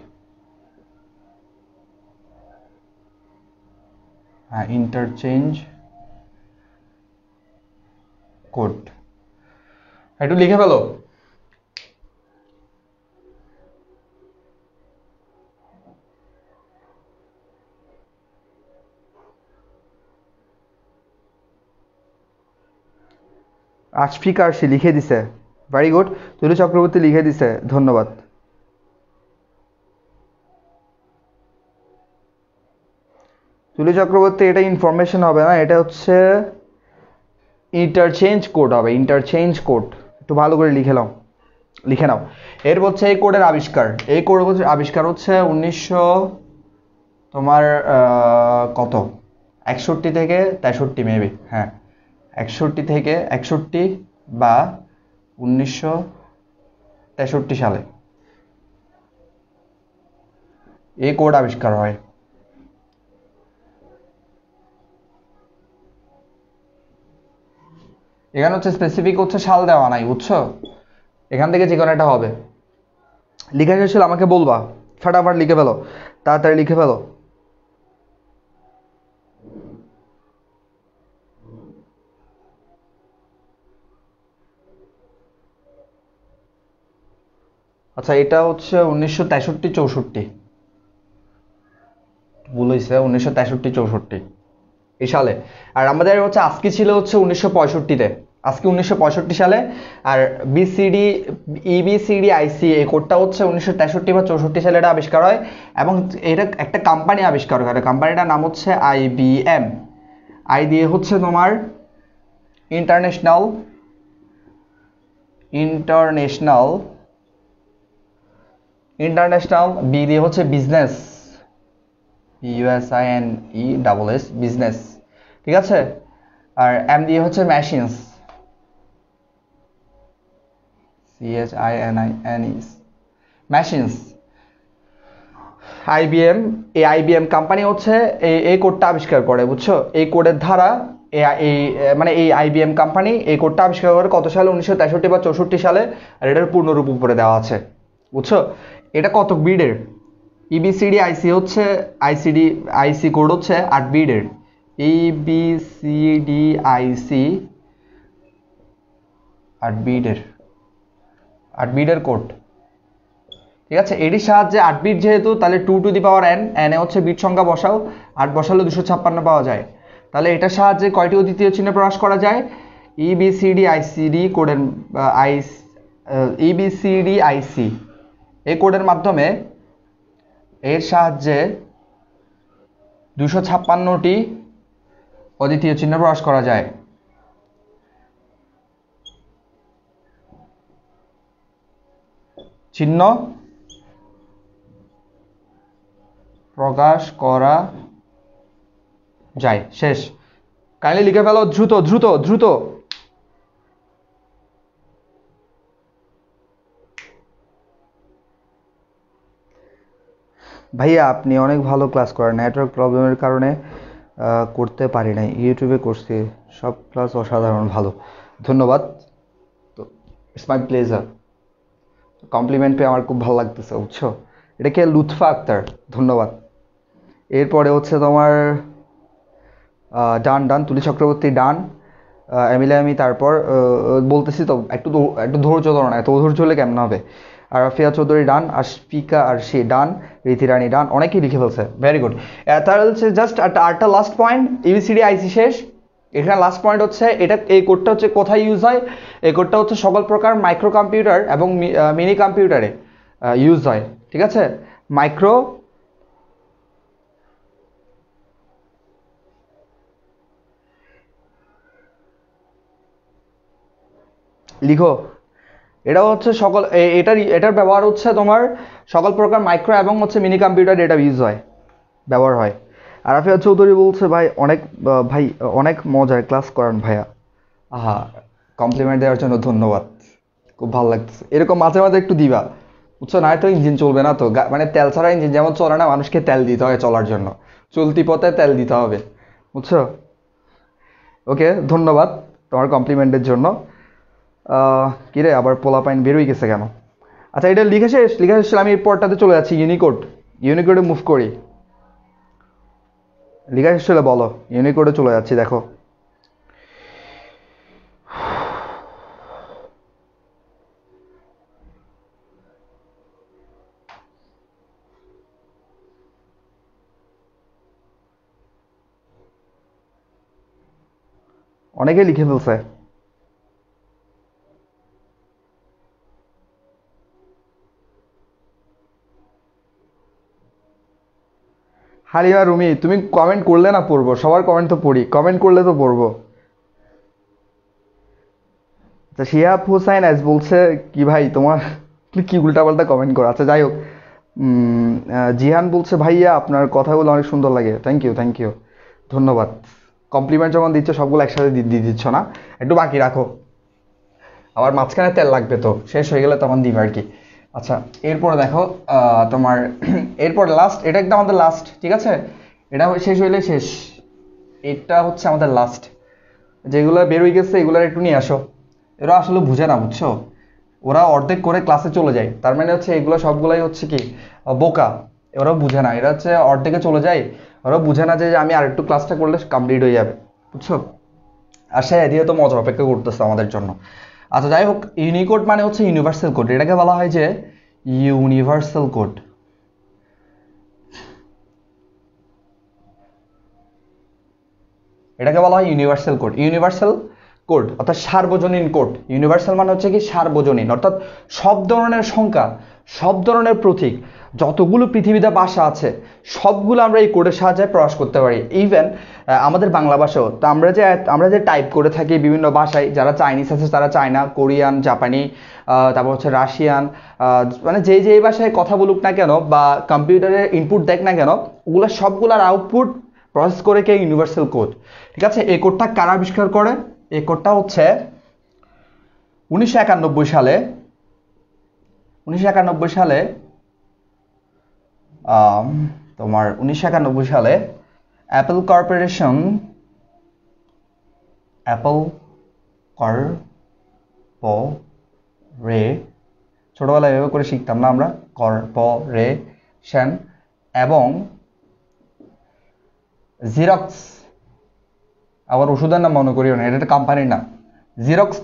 Speaker 1: হ্যাঁ, ইন্টারচেঞ্জ কোড একটু লিখে ফেলো। আশফিকা আরশি লিখে দিছে, ভেরি গুড। তুলি চক্রবর্তী লিখে দিছে, ধন্যবাদ। তুলি চক্রবর্তী, এটা ইনফরমেশন হবে না, এটা হচ্ছে ইন্টারচেঞ্জ কোড হবে, ইন্টারচেঞ্জ কোড। একটু ভালো করে লিখে নাও, লিখে নাও। এর হচ্ছে এই কোডের আবিষ্কার, এই কোড আবিষ্কার হচ্ছে 1900 তোমার কত 61 থেকে 63 মেবি, হ্যাঁ 61 থেকে 61 বা 1963 সালে এই কোড আবিষ্কার হয়। এখানে হচ্ছে স্পেসিফিক হচ্ছে সাল দেওয়া নাই, বুঝছো? এখান থেকে যে কোনো একটা হবে। লিখে শেষ হলে আমাকে বলবা, ফাটাফাট লিখে ফেলো, তাড়াতাড়ি লিখে ফেলো। আচ্ছা, এটা হচ্ছে 1963-64, ভুল হয়েছে, 1963-64 এই সালে। আর আমাদের হচ্ছে আজকে ছিল হচ্ছে 1965-তে, আজকে 1965 সালে। আর বিসিডি ইবিসিডি আইসি এই কোডটা হচ্ছে 1963 বা 64 সালে এটা আবিষ্কার হয়। এবং এটা একটা কোম্পানি আবিষ্কার করে, কোম্পানিটার নাম হচ্ছে আইবিএম। আই দিয়ে হচ্ছে তোমার ইন্টারন্যাশনাল ইন্টারন্যাশনাল ইন্টারন্যাশনাল, বি দিয়ে হচ্ছে বিজনেস, ইউএসআইএনই বিজনেস, ঠিক আছে। আর এম দিয়ে হচ্ছে মেশিনস, CHININES, মেশিনস। আইবিএম, এই আইবিএম কোম্পানি হচ্ছে এই কোডটা আবিষ্কার করে, বুঝছো? এই কোডের ধারা এই মানে এই আইবিএম কোম্পানি এই কোডটা আবিষ্কার করে কত সালে, 1963 বা 64 সালে। আর এটার পূর্ণরূপ উপরে দেওয়া আছে, বুঝছো? এটা কত বিডের? ইবিসিডি আইসি হচ্ছে আইসিডি আইসি কোড হচ্ছে 8 বিডের। ইবিসিডি আইসি 8 বিডের, 8 বিডের কোড, ঠিক আছে। এটির সাহায্যে 8 বিট যেহেতু, তাহলে 2 টু দি পাওয়ার n, এ হচ্ছে বিট সংখ্যা বসাও, 8 বসালে 256 পাওয়া যায়। তাহলে এটার সাহায্যে কয়টি অদ্বিতীয় চিহ্ন প্রকাশ করা যায়? ইবিসিডি আইসিডি কোডের ইবিসিডি আইসি এই কোডের মাধ্যমে, এর সাহায্যে 256টি অদ্বিতীয় চিহ্ন প্রকাশ করা যায়। চিহ্ন প্রকাশ করা যায়, শেষ। কাইন্ডলি লিখে ফেলো, দ্রুত দ্রুত দ্রুত। ভাইয়া আপনি অনেক ভালো ক্লাস করেন, নেটওয়ার্ক প্রবলেমের কারণে করতে পারি নাই, ইউটিউবে করছি, সব ক্লাস অসাধারণ ভালো, ধন্যবাদ। তো ইটস মাই প্লেজার, কমপ্লিমেন্ট পেয়ে আমার খুব ভালো লাগতেছে, বুঝছো? এটা কে? লুৎফা আক্তার, ধন্যবাদ। এরপরে হচ্ছে তোমার ডান ডান, তুলি চক্রবর্তী ডান, এমিলে, তারপর বলতেছি তো, একটু ধৈর্য ধরো না, এত ধৈর্য হলে কেমন হবে। আর রাফিয়া চৌধুরী ডান, আশফিকা আরশি ডান, রীতি রানী ডান, অনেকেই লিখে ফেলছে, ভেরি গুড। তাহলে হচ্ছে জাস্ট আটটা লাস্ট পয়েন্ট, ইবিসিডি আইসি শেষ। এখানে লাস্ট পয়েন্ট হচ্ছে এটা, এই কোডটা হচ্ছে কোথায় ইউজ হয়? এই কোডটা হচ্ছে সকল প্রকার মাইক্রো কম্পিউটার এবং মিনি কম্পিউটারে ইউজ হয়, ঠিক আছে। মাইক্রো, লিখো, এটা হচ্ছে সকল এটার ব্যবহার হচ্ছে তোমার সকল প্রকার মাইক্রো এবং হচ্ছে মিনি কম্পিউটার এটা ইউজ হয়, ব্যবহার হয়। আর রাফিয়া চৌধুরী বলছে ভাই অনেক ভাই অনেক মজার ক্লাস করান ভাইয়া। আহা, কমপ্লিমেন্ট দেওয়ার জন্য ধন্যবাদ, খুব ভালো লাগতেছে। এরকম মাঝে মাঝে একটু দিবা, বুঝছো? না তো ইঞ্জিন চলবে না তো, মানে তেল ছাড়া ইঞ্জিন যেমন চলে না, মানুষকে তেল দিতে হয় চলার জন্য, চলতি পথে তেল দিতে হবে, বুঝছো? ওকে, ধন্যবাদ তোমার কমপ্লিমেন্টের জন্য। কিরে আবার পোলাপাইন বেরোই গেছে কেন? আচ্ছা, এটা লিখে শেষ, লিখে শেষ হলে আমি এই পরটাতে চলে যাচ্ছি, ইউনিকোড। ইউনিকোডে মুভ করি, লিখে শেষ হলে বলো, ইউনিকোডে চলে যাচ্ছি, দেখো। অনেকেই লিখে ফেলছে। হালিমা রুমি, তুমি কমেন্ট করলে না পড়বো, সবার কমেন্ট তো পড়ি, কমেন্ট করলে তো পড়বো। আচ্ছা শিহাব হুসাইন এস বলছে কি ভাই তোমার কি উল্টাপাল্টা কমেন্ট করো। আচ্ছা যাই হোক, জিহান বলছে ভাইয়া আপনার কথাগুলো অনেক সুন্দর লাগে। থ্যাংক ইউ, থ্যাংক ইউ, ধন্যবাদ। কমপ্লিমেন্ট যখন দিচ্ছ সবগুলো একসাথে দিয়ে দিচ্ছ না, একটু বাকি রাখো, আবার মাঝখানে তেল লাগবে তো, শেষ হয়ে গেলে তখন দিবে আর কি। আচ্ছা এরপরে দেখো তোমার এরপরে লাস্ট, এটা একদম আমাদের লাস্ট, ঠিক আছে, এটা শেষ হইলে শেষ, এটা হচ্ছে আমাদের লাস্ট। যেগুলো বেরোয় গেছে এগুলোর একটু নিয়ে আসো। এরা আসলে বুঝে না, বুঝছো, ওরা অর্ধেক করে ক্লাসে চলে যায়, তার মানে হচ্ছে এগুলো সবগুলাই হচ্ছে কি বোকা, ওরাও বুঝে না, এরা হচ্ছে অর্ধেকে চলে যায়, ওরাও বুঝে না যে আমি আরেকটু ক্লাসটা করলে কমপ্লিট হয়ে যাবে, বুঝছো। আর সে এদিকে তো মজা অপেক্ষা করতেছে আমাদের জন্য। আচ্ছা যাই হোক, ইউনিকোড মানে হচ্ছে ইউনিভার্সাল কোড, এটাকে বলা হয় যে ইউনিভার্সাল কোড। এটাকে বলা হয় ইউনিভার্সাল কোড। ইউনিভার্সাল কোড অর্থাৎ সার্বজনীন কোড। ইউনিভার্সাল মানে হচ্ছে কি সার্বজনীন, অর্থাৎ সব ধরনের সংখ্যা, সব ধরনের প্রতীক, যতগুলো পৃথিবীতে ভাষা আছে সবগুলো আমরা এই কোডের সাহায্যে প্রকাশ করতে পারি। ইভেন আমাদের বাংলা ভাষাও তো আমরা যে টাইপ করে থাকি বিভিন্ন ভাষায়, যারা চাইনিজ আছে তারা চায়না, কোরিয়ান, জাপানি, তারপর হচ্ছে রাশিয়ান, মানে যেই ভাষায় কথা বলুক না কেন বা কম্পিউটারে ইনপুট দেখ না কেন, ওগুলো সবগুলোর আউটপুট প্রসেস করে কে ইউনিভার্সাল কোড। ঠিক আছে, এই কোডটা কারা আবিষ্কার করে? এই কোডটা হচ্ছে 1991 সালে, 1991 সালে তোমার 1991 সালে অ্যাপল কর্পোরেশন, অ্যাপল কর্পোরে, ছোটবেলায় এভাবে করে শিখতাম না আমরা, কর্পোরেশন এবং জিরক্স, আবার ওষুধের নাম মনে করিও না, এটা একটা কোম্পানির নাম, জিরক্স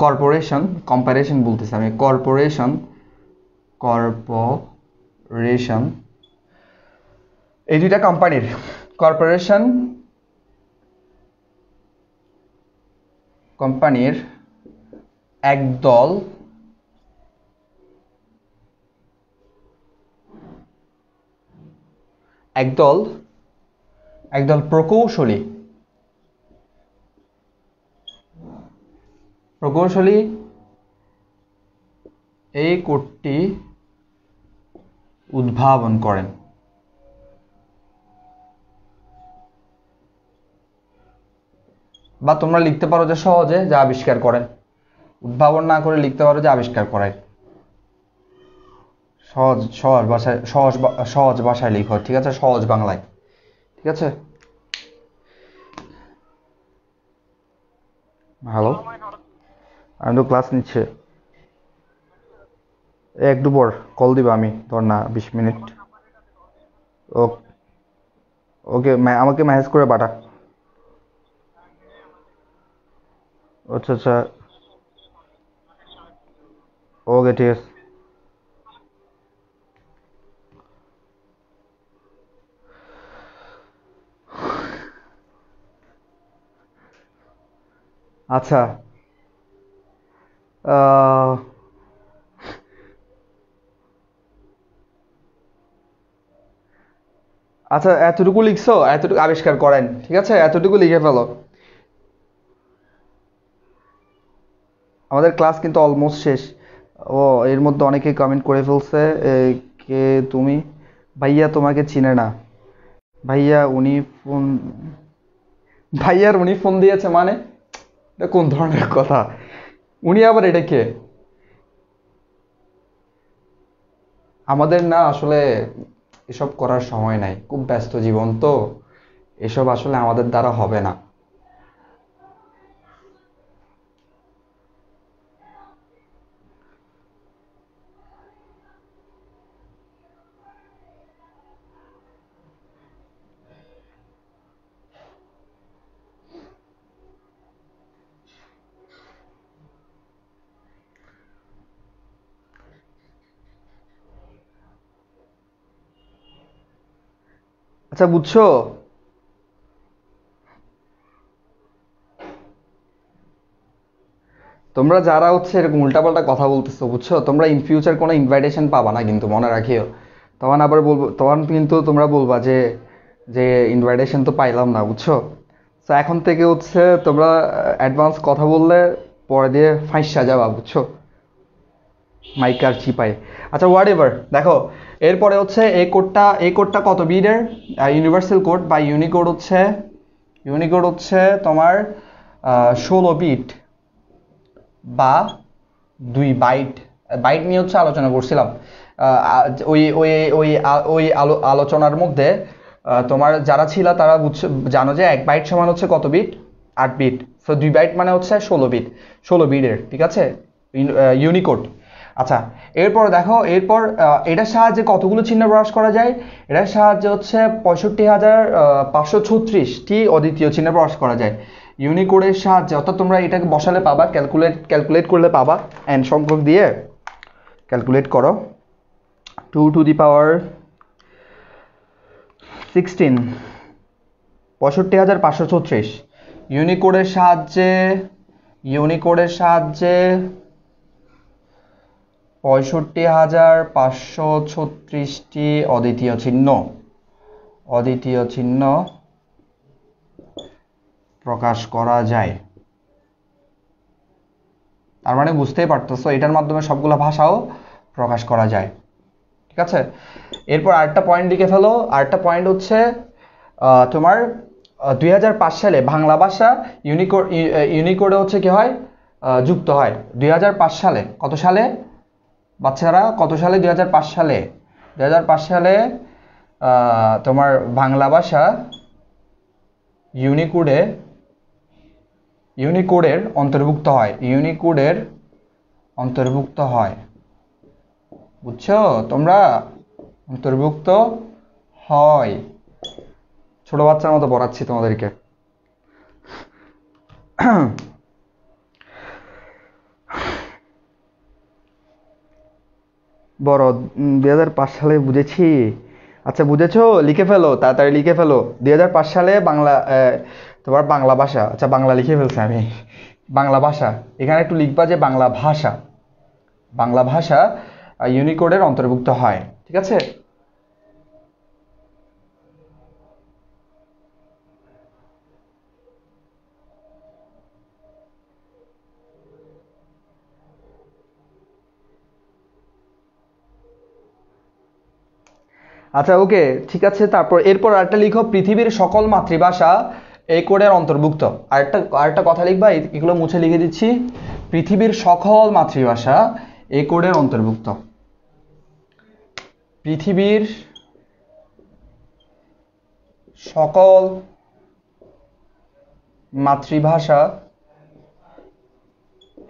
Speaker 1: কর্পোরেশন, কম্পারেশন বলতেছি আমি, কর্পোরেশন, এই দুইটা কোম্পানির কর্পোরেশন কোম্পানির একদল প্রকৌশলী এই কোডটি উদ্ভাবন করেন। বা তোমরা লিখতে পারো যে সহজে যা আবিষ্কার করেন, উদ্ভাবন না করে লিখতে পারো যে আবিষ্কার করায়। সহজ ভাষায় লিখো, ঠিক আছে, সহজ বাংলায়, ঠিক আছে। হ্যালো, আমি তো ক্লাস নিচ্ছে, একটু পর কল দিবা, আমি ধর না 20 মিনিট। ওকে, আমাকে মেসেজ করে পাঠা। আচ্ছা আচ্ছা, ওকে ঠিক আছে। আচ্ছা আচ্ছা, এতটুকু লিখছো, এতটুকু আবিষ্কার করেন, ঠিক আছে, এতটুকু লিখে ফেলো। আমাদের ক্লাস কিন্তু অলমোস্ট শেষ। ও, এর মধ্যে অনেকেই কমেন্ট করে ফেলছে। কে তুমি? ভাইয়া তোমাকে চিনে না। ভাইয়া উনি ফোন উনি ফোন দিয়েছে মানে, এটা কোন ধরনের কথা? উনি আবার এটা কে? আমাদের না আসলে এসব করার সময় নাই, খুব ব্যস্ত জীবন তো, এসব আসলে আমাদের দ্বারা হবে না। আচ্ছা বুঝছো, তোমরা যারা হচ্ছে এরকম উল্টাপাল্টা কথা বলতেছো, বুঝছো, তোমরা ইন ফিউচার কোনো ইনভাইটেশন পাবা না কিন্তু, মনে রাখিও। তখন আবার বলবো, তখন কিন্তু তোমরা বলবা যে যে ইনভাইটেশন তো পাইলাম না, বুঝছো? তো এখন থেকে হচ্ছে তোমরা অ্যাডভান্স কথা বললে পরে দিয়ে ফাঁসা যাবা, বুঝছো? মাইকার চিপাই। আচ্ছা হোয়াট এভার, দেখো এরপরে হচ্ছে এই কোডটা কত বিটের? ইউনিভার্সাল কোড বা ইউনিকোড হচ্ছে তোমার 16 বিট বা 2 বাইট। বাইট নিয়ে হচ্ছে আলোচনা করছিলাম। ওই ওই ওই ওই আলোচনার মধ্যে তোমার যারা ছিল তারা জানো যে 1 বাইট সমান হচ্ছে কত বিট? 8 বিট। সো 2 বাইট মানে হচ্ছে 16 বিট, 16 বিটের, ঠিক আছে? ইউনিকোড। আচ্ছা, এরপর দেখো, এরপর এটার সাহায্যে কতগুলো চিহ্ন প্রকাশ করা যায়? এটার সাহায্যে হচ্ছে 65,536টি অদ্বিতীয় চিহ্ন প্রকাশ করা যায় ইউনিকোডের সাহায্যে। অর্থাৎ তোমরা এটাকে বসালে পাবা, ক্যালকুলেট করলে পাবা, এন সংখ্যক দিয়ে ক্যালকুলেট করো। 2 to the power 16, 65,536 ইউনিকোডের সাহায্যে 65,536টি অদ্বিতীয় চিহ্ন প্রকাশ করা যায়। তার মানে বুঝতেই পারতেছো এটার মাধ্যমে সবগুলো ভাষাও প্রকাশ করা যায়, ঠিক আছে? এরপর আরেকটা পয়েন্ট লিখে ফেলো। আরেকটা পয়েন্ট হচ্ছে তোমার 2005 সালে বাংলা ভাষা ইউনিকোডে হচ্ছে কি হয়? যুক্ত হয় 2005 সালে। কত সালে বাচ্চারা? কত সালে? 2005 সালে। 2005 সালে তোমার বাংলা ভাষা ইউনিকোডের অন্তর্ভুক্ত হয়, বুঝছো তোমরা? অন্তর্ভুক্ত হয়। ছোট বাচ্চার মতো পড়াচ্ছি তোমাদেরকে। বড় 2005 সালে বুঝেছি। আচ্ছা বুঝেছো? লিখে ফেলো, তাড়াতাড়ি লিখে ফেলো। 2005 সালে তোমার বাংলা ভাষা, আচ্ছা বাংলা লিখে ফেলছি আমি, বাংলা ভাষা। এখানে একটু লিখবা যে বাংলা ভাষা ইউনিকোডের অন্তর্ভুক্ত হয়, ঠিক আছে? আচ্ছা ওকে, ঠিক আছে। তারপর এরপর আরেকটা লিখো, পৃথিবীর সকল মাতৃভাষা এই কোডের অন্তর্ভুক্ত। আরেকটা কথা লিখবা, এগুলো মুছে লিখে দিচ্ছি। পৃথিবীর সকল মাতৃভাষা এই কোডের অন্তর্ভুক্ত। পৃথিবীর সকল মাতৃভাষা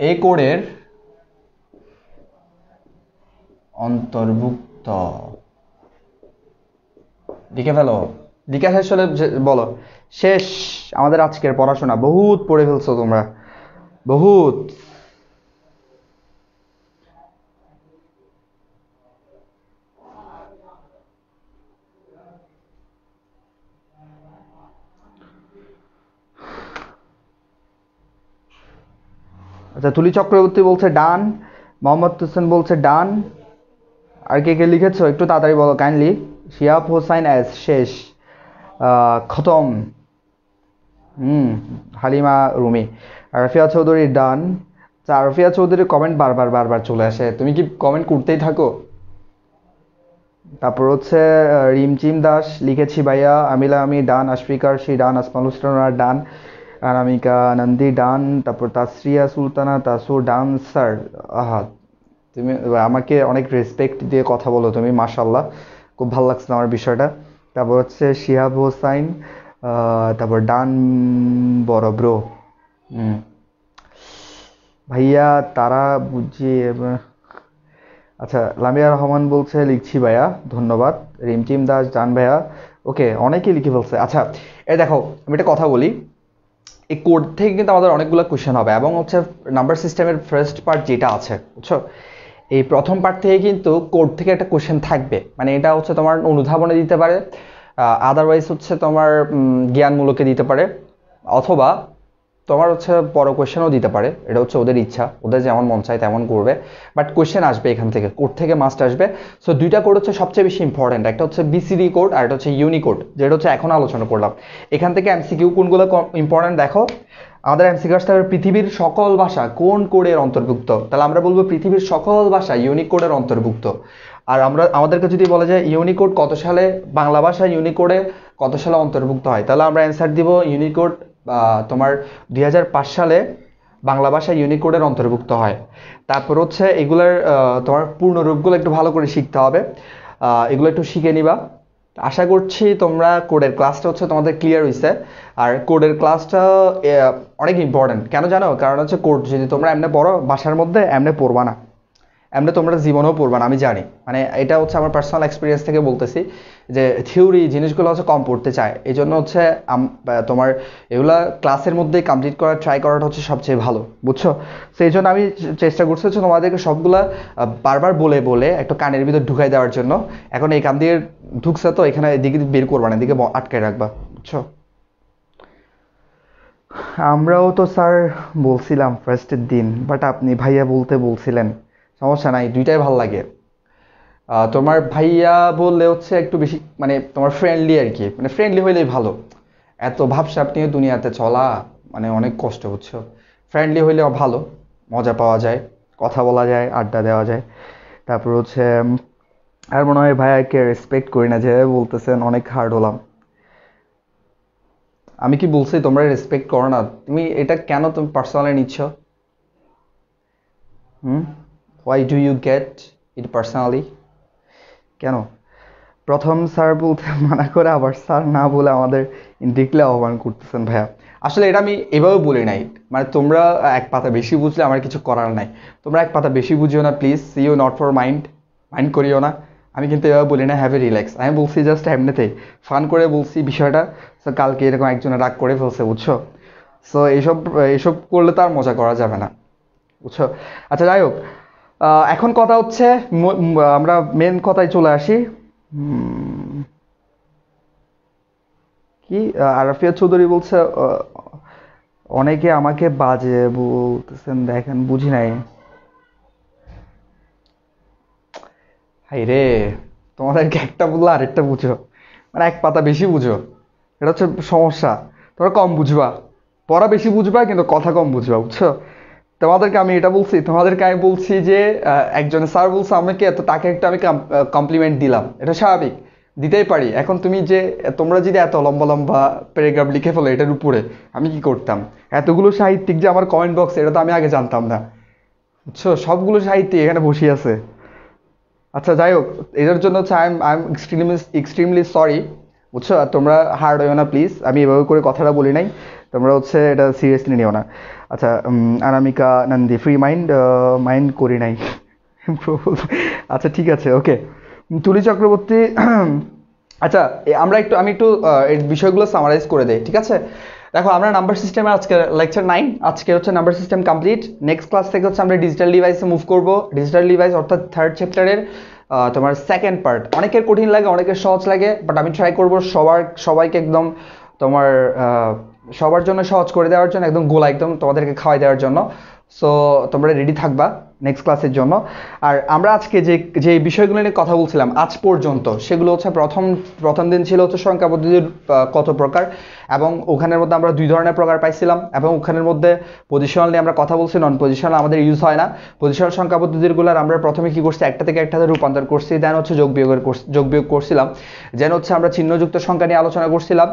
Speaker 1: এই কোডের অন্তর্ভুক্ত। লিখে ফেলো। লিখে শেষ হলে বলো শেষ আমাদের আজকের পড়াশোনা। বহুত পড়ে ফেলছো তোমরা, বহুত। আচ্ছা তুলি চক্রবর্তী বলছে ডান, মোহাম্মদ হোসেন বলছে ডান। আর কে কে লিখেছো একটু তাড়াতাড়ি বলো কাইন্ডলি। শিহাব হোসাইন এস শেষ, খতম। হালিমা রুমি। আর রাফিয়া চৌধুরী ডান। আচ্ছা রাফিয়া চৌধুরীর কমেন্ট বারবার চলে আসে, তুমি কি কমেন্ট করতেই থাকো? তারপর হচ্ছে রিমচিম দাস লিখেছি ভাইয়া, আমিলা আমি ডান, আশফিকার সি ডান, আসমাল হুসনা ডান, অনামিকা নন্দী ডান, তারপর তাসরিয়া সুলতানা তাসু ডান। স্যার আহা, তুমি আমাকে অনেক রেসপেক্ট দিয়ে কথা বলো তুমি, মাশাল্লাহ, খুব ভালো লাগছে আমার বিষয়টা। তারপর হচ্ছে শিহাব হোসাইন, তারপর ডান বড় ব্রো। ভাইয়া তারা বুঝিয়ে। আচ্ছা লামিয়া রহমান বলছে লিখছি ভাইয়া, ধন্যবাদ। রিমটিম দাস ডান ভাইয়া। ওকে, অনেকেই লিখে ফেলছে। আচ্ছা এই দেখো আমি একটা কথা বলি, এই কোড থেকে কিন্তু আমাদের অনেকগুলো কোয়েশ্চেন হবে, এবং হচ্ছে নাম্বার সিস্টেমের ফার্স্ট পার্ট যেটা আছে, বুঝছো? এই প্রথম পার্ট থেকে কিন্তু কোড থেকে একটা কোয়েশ্চেন থাকবে, মানে এটা হচ্ছে তোমার অনুধাবনে দিতে পারে, আদারওয়াইজ হচ্ছে তোমার জ্ঞানমূলকে দিতে পারে, অথবা তোমার হচ্ছে বড় কোয়েশ্চেনও দিতে পারে, এটা হচ্ছে ওদের ইচ্ছা, ওদের যেমন মন চায় তেমন করবে, বাট কোয়েশ্চেন আসবে এখান থেকে, কোড থেকে মাস্ট আসবে। সো দুইটা কোড হচ্ছে সবচেয়ে বেশি ইম্পর্টেন্ট, একটা হচ্ছে বিসিডি কোড আর একটা হচ্ছে ইউনিকোড, যেটা হচ্ছে এখন আলোচনা করলাম। এখান থেকে এমসিকিউ কোনগুলো ইম্পর্টেন্ট দেখো, আমাদের এমসিকিউ আসতে হবে পৃথিবীর সকল ভাষা কোন কোডের অন্তর্ভুক্ত, তাহলে আমরা বলবো পৃথিবীর সকল ভাষা ইউনিকোডের অন্তর্ভুক্ত। আর আমাদেরকে যদি বলা যায় ইউনিকোড কত সালে, বাংলা ভাষা ইউনিকোডে কত সালে অন্তর্ভুক্ত হয়, তাহলে আমরা অ্যান্সার দিব ইউনিকোড তোমার 2005 সালে বাংলা ভাষা ইউনিকোডের অন্তর্ভুক্ত হয়। তারপর হচ্ছে এগুলার তোমার পূর্ণরূপগুলো একটু ভালো করে শিখতে হবে, এগুলো একটু শিখে নিবা। আশা করছি তোমরা কোডের ক্লাসটা হচ্ছে তোমাদের ক্লিয়ার হয়েছে। আর কোডের ক্লাসটা অনেক ইম্পর্টেন্ট, কেন জানো? কারণ হচ্ছে কোড যদি তোমরা এমনি পড়ো বাসার মধ্যে এমনি পড়বা না, এমনি তোমরা জীবনেও পড়বা না, আমি জানি, মানে এটা হচ্ছে আমার পার্সোনাল এক্সপিরিয়েন্স থেকে বলতেছি যে থিওরি জিনিসগুলো হচ্ছে কম পড়তে চায়, এই জন্য হচ্ছে তোমার এগুলা ক্লাসের মধ্যেই কমপ্লিট করার ট্রাই করাটা হচ্ছে সবচেয়ে ভালো, বুঝছো? তো এই জন্য আমি চেষ্টা করছি হচ্ছে তোমাদেরকে সবগুলা বারবার বলে বলে একটু কানের ভিতর ঢুকাই দেওয়ার জন্য। এখন এই কান দিয়ে ঢুকছে তো এখানে এদিকে বের করবা না, এদিকে আটকায় রাখবা, বুঝছো? আমরাও তো স্যার বলছিলাম ফার্স্টের দিন, বাট আপনি ভাইয়া বলতে বলছিলেন, সমস্যা নাই, দুইটাই ভাল লাগে। তোমার ভাইয়া বললে হচ্ছে একটু বেশি মানে তোমার ফ্রেন্ডলি আর কি, মানে ফ্রেন্ডলি হইলেই ভালো, এত ভাবসাব নিয়ে দুনিয়াতে চলা মানে অনেক কষ্ট, বুঝছো? ফ্রেন্ডলি হইলেও ভালো, মজা পাওয়া যায়, কথা বলা যায়, আড্ডা দেওয়া যায়। তারপর হচ্ছে আর মনে হয় ভাইয়াকে রেসপেক্ট করি না, যে বলতেছেন অনেক হার্ড হলাম। আমি কি বলছি তোমরা রেসপেক্ট করো না? তুমি এটা কেন তুমি পার্সোনালি নিচ্ছ? Hmm, why do you get it personally? কেন প্রথম স্যার বলতে মানা করে আবার স্যার না বলে আমাদের ইনডিরেক্টলি আহ্বান করতেছেন ভাইয়া? আসলে এটা আমি এভাবে বলি নাই, মানে তোমরা এক পাতা বেশি বুঝলে আমার কিছু করার নাই, তোমরা এক পাতা বেশি বুঝিও না please, see you not for mind, mind করিও না। আমি কিন্তু এভাবে বলি না হ্যাভ এ রিল্যাক্স, আমি বলছি জাস্ট এমনিতেই ফান করে বলছি বিষয়টা। সো কালকে এরকম একজনে রাগ করে ফেলছে, বুঝছো? সো এইসব এইসব করলে তো আর মজা করা যাবে না, বুঝছো? আচ্ছা যাই হোক, এখন কথা হচ্ছে আমরা মেন কথায় চলে আসি। কি আরাফিয়া চৌধুরী বলছে অনেকে আমাকে বাজে বলতেছেন, দেখেন বুঝি নাই। হাই রে, তোমাদেরকে একটা বললে আরেকটা বুঝো, মানে এক পাতা বেশি বুঝো, এটা হচ্ছে সমস্যা। তোমরা কম বুঝবা, পড়া বেশি বুঝবা কিন্তু কথা কম বুঝবা, বুঝছো? তোমাদেরকে আমি এটা বলছি, তোমাদেরকে আমি বলছি যে একজন স্যার বলছে আমাকে, তো তাকে একটা আমি কমপ্লিমেন্ট দিলাম, এটা স্বাভাবিক, দিতেই পারি। এখন তুমি যে তোমরা যদি এত লম্বা লম্বা প্যারাগ্রাফ লিখে ফেলো এটার উপরে, আমি কি করতাম? এতগুলো সাহিত্যিক যে আমার কমেন্ট বক্স, এটা তো আমি আগে জানতাম না, বুঝছো? সবগুলো সাহিত্যিক এখানে বসে আছে। আচ্ছা যাই হোক, এটার জন্য হচ্ছে আই এম এক্সট্রিমলি সরি, বুঝছো? আর তোমরা হার্ড হইও না প্লিজ, আমি এভাবে করে কথাটা বলি নাই, তোমরা হচ্ছে এটা সিরিয়াসলি নিও না। আচ্ছা অনামিকা নন্দী ফ্রি মাইন্ড, মাইন্ড করি নাই। আচ্ছা ঠিক আছে, ওকে। তুলি চক্রবর্তী, আচ্ছা আমি একটু এই বিষয়গুলো সামারাইজ করে দেই, ঠিক আছে? দেখো আমরা নাম্বার সিস্টেমে আজকে লেকচার 9, আজকে হচ্ছে number system complete. Next class থেকে হচ্ছে আমরা ডিজিটাল ডিভাইসে মুভ করব। ডিজিটাল ডিভাইস অর্থাৎ থার্ড চ্যাপ্টারের তোমার সেকেন্ড পার্ট। অনেকের কঠিন লাগে, অনেকের সহজ লাগে, বাট আমি ট্রাই করব সবাইকে একদম তোমার সবার জন্য সহজ করে দেওয়ার জন্য, একদম গোলা একদম তোমাদেরকে খাওয়াই দেওয়ার জন্য। সো তোমরা রেডি থাকবা নেক্সট ক্লাসের জন্য। আর আমরা আজকে যে বিষয়গুলো নিয়ে কথা বলছিলাম আজ পর্যন্ত, সেগুলো হচ্ছে প্রথম দিন ছিল হচ্ছে সংখ্যা পদ্ধতির কত প্রকার, এবং ওখানের মধ্যে আমরা 2 ধরনের প্রকার পাইছিলাম, এবং ওখানের মধ্যে পজিশনাল নিয়ে আমরা কথা বলছি। নন পজিশনাল আমাদের ইউজ হয় না। পজিশনাল সংখ্যা পদ্ধতিগুলোর আমরা প্রথমে কি করছি, একটা থেকে একটাতে রূপান্তর করছি, দেন হচ্ছে যোগ বিয়োগ করছিলাম, যেন হচ্ছে আমরা চিহ্নযুক্ত সংখ্যা নিয়ে আলোচনা করছিলাম।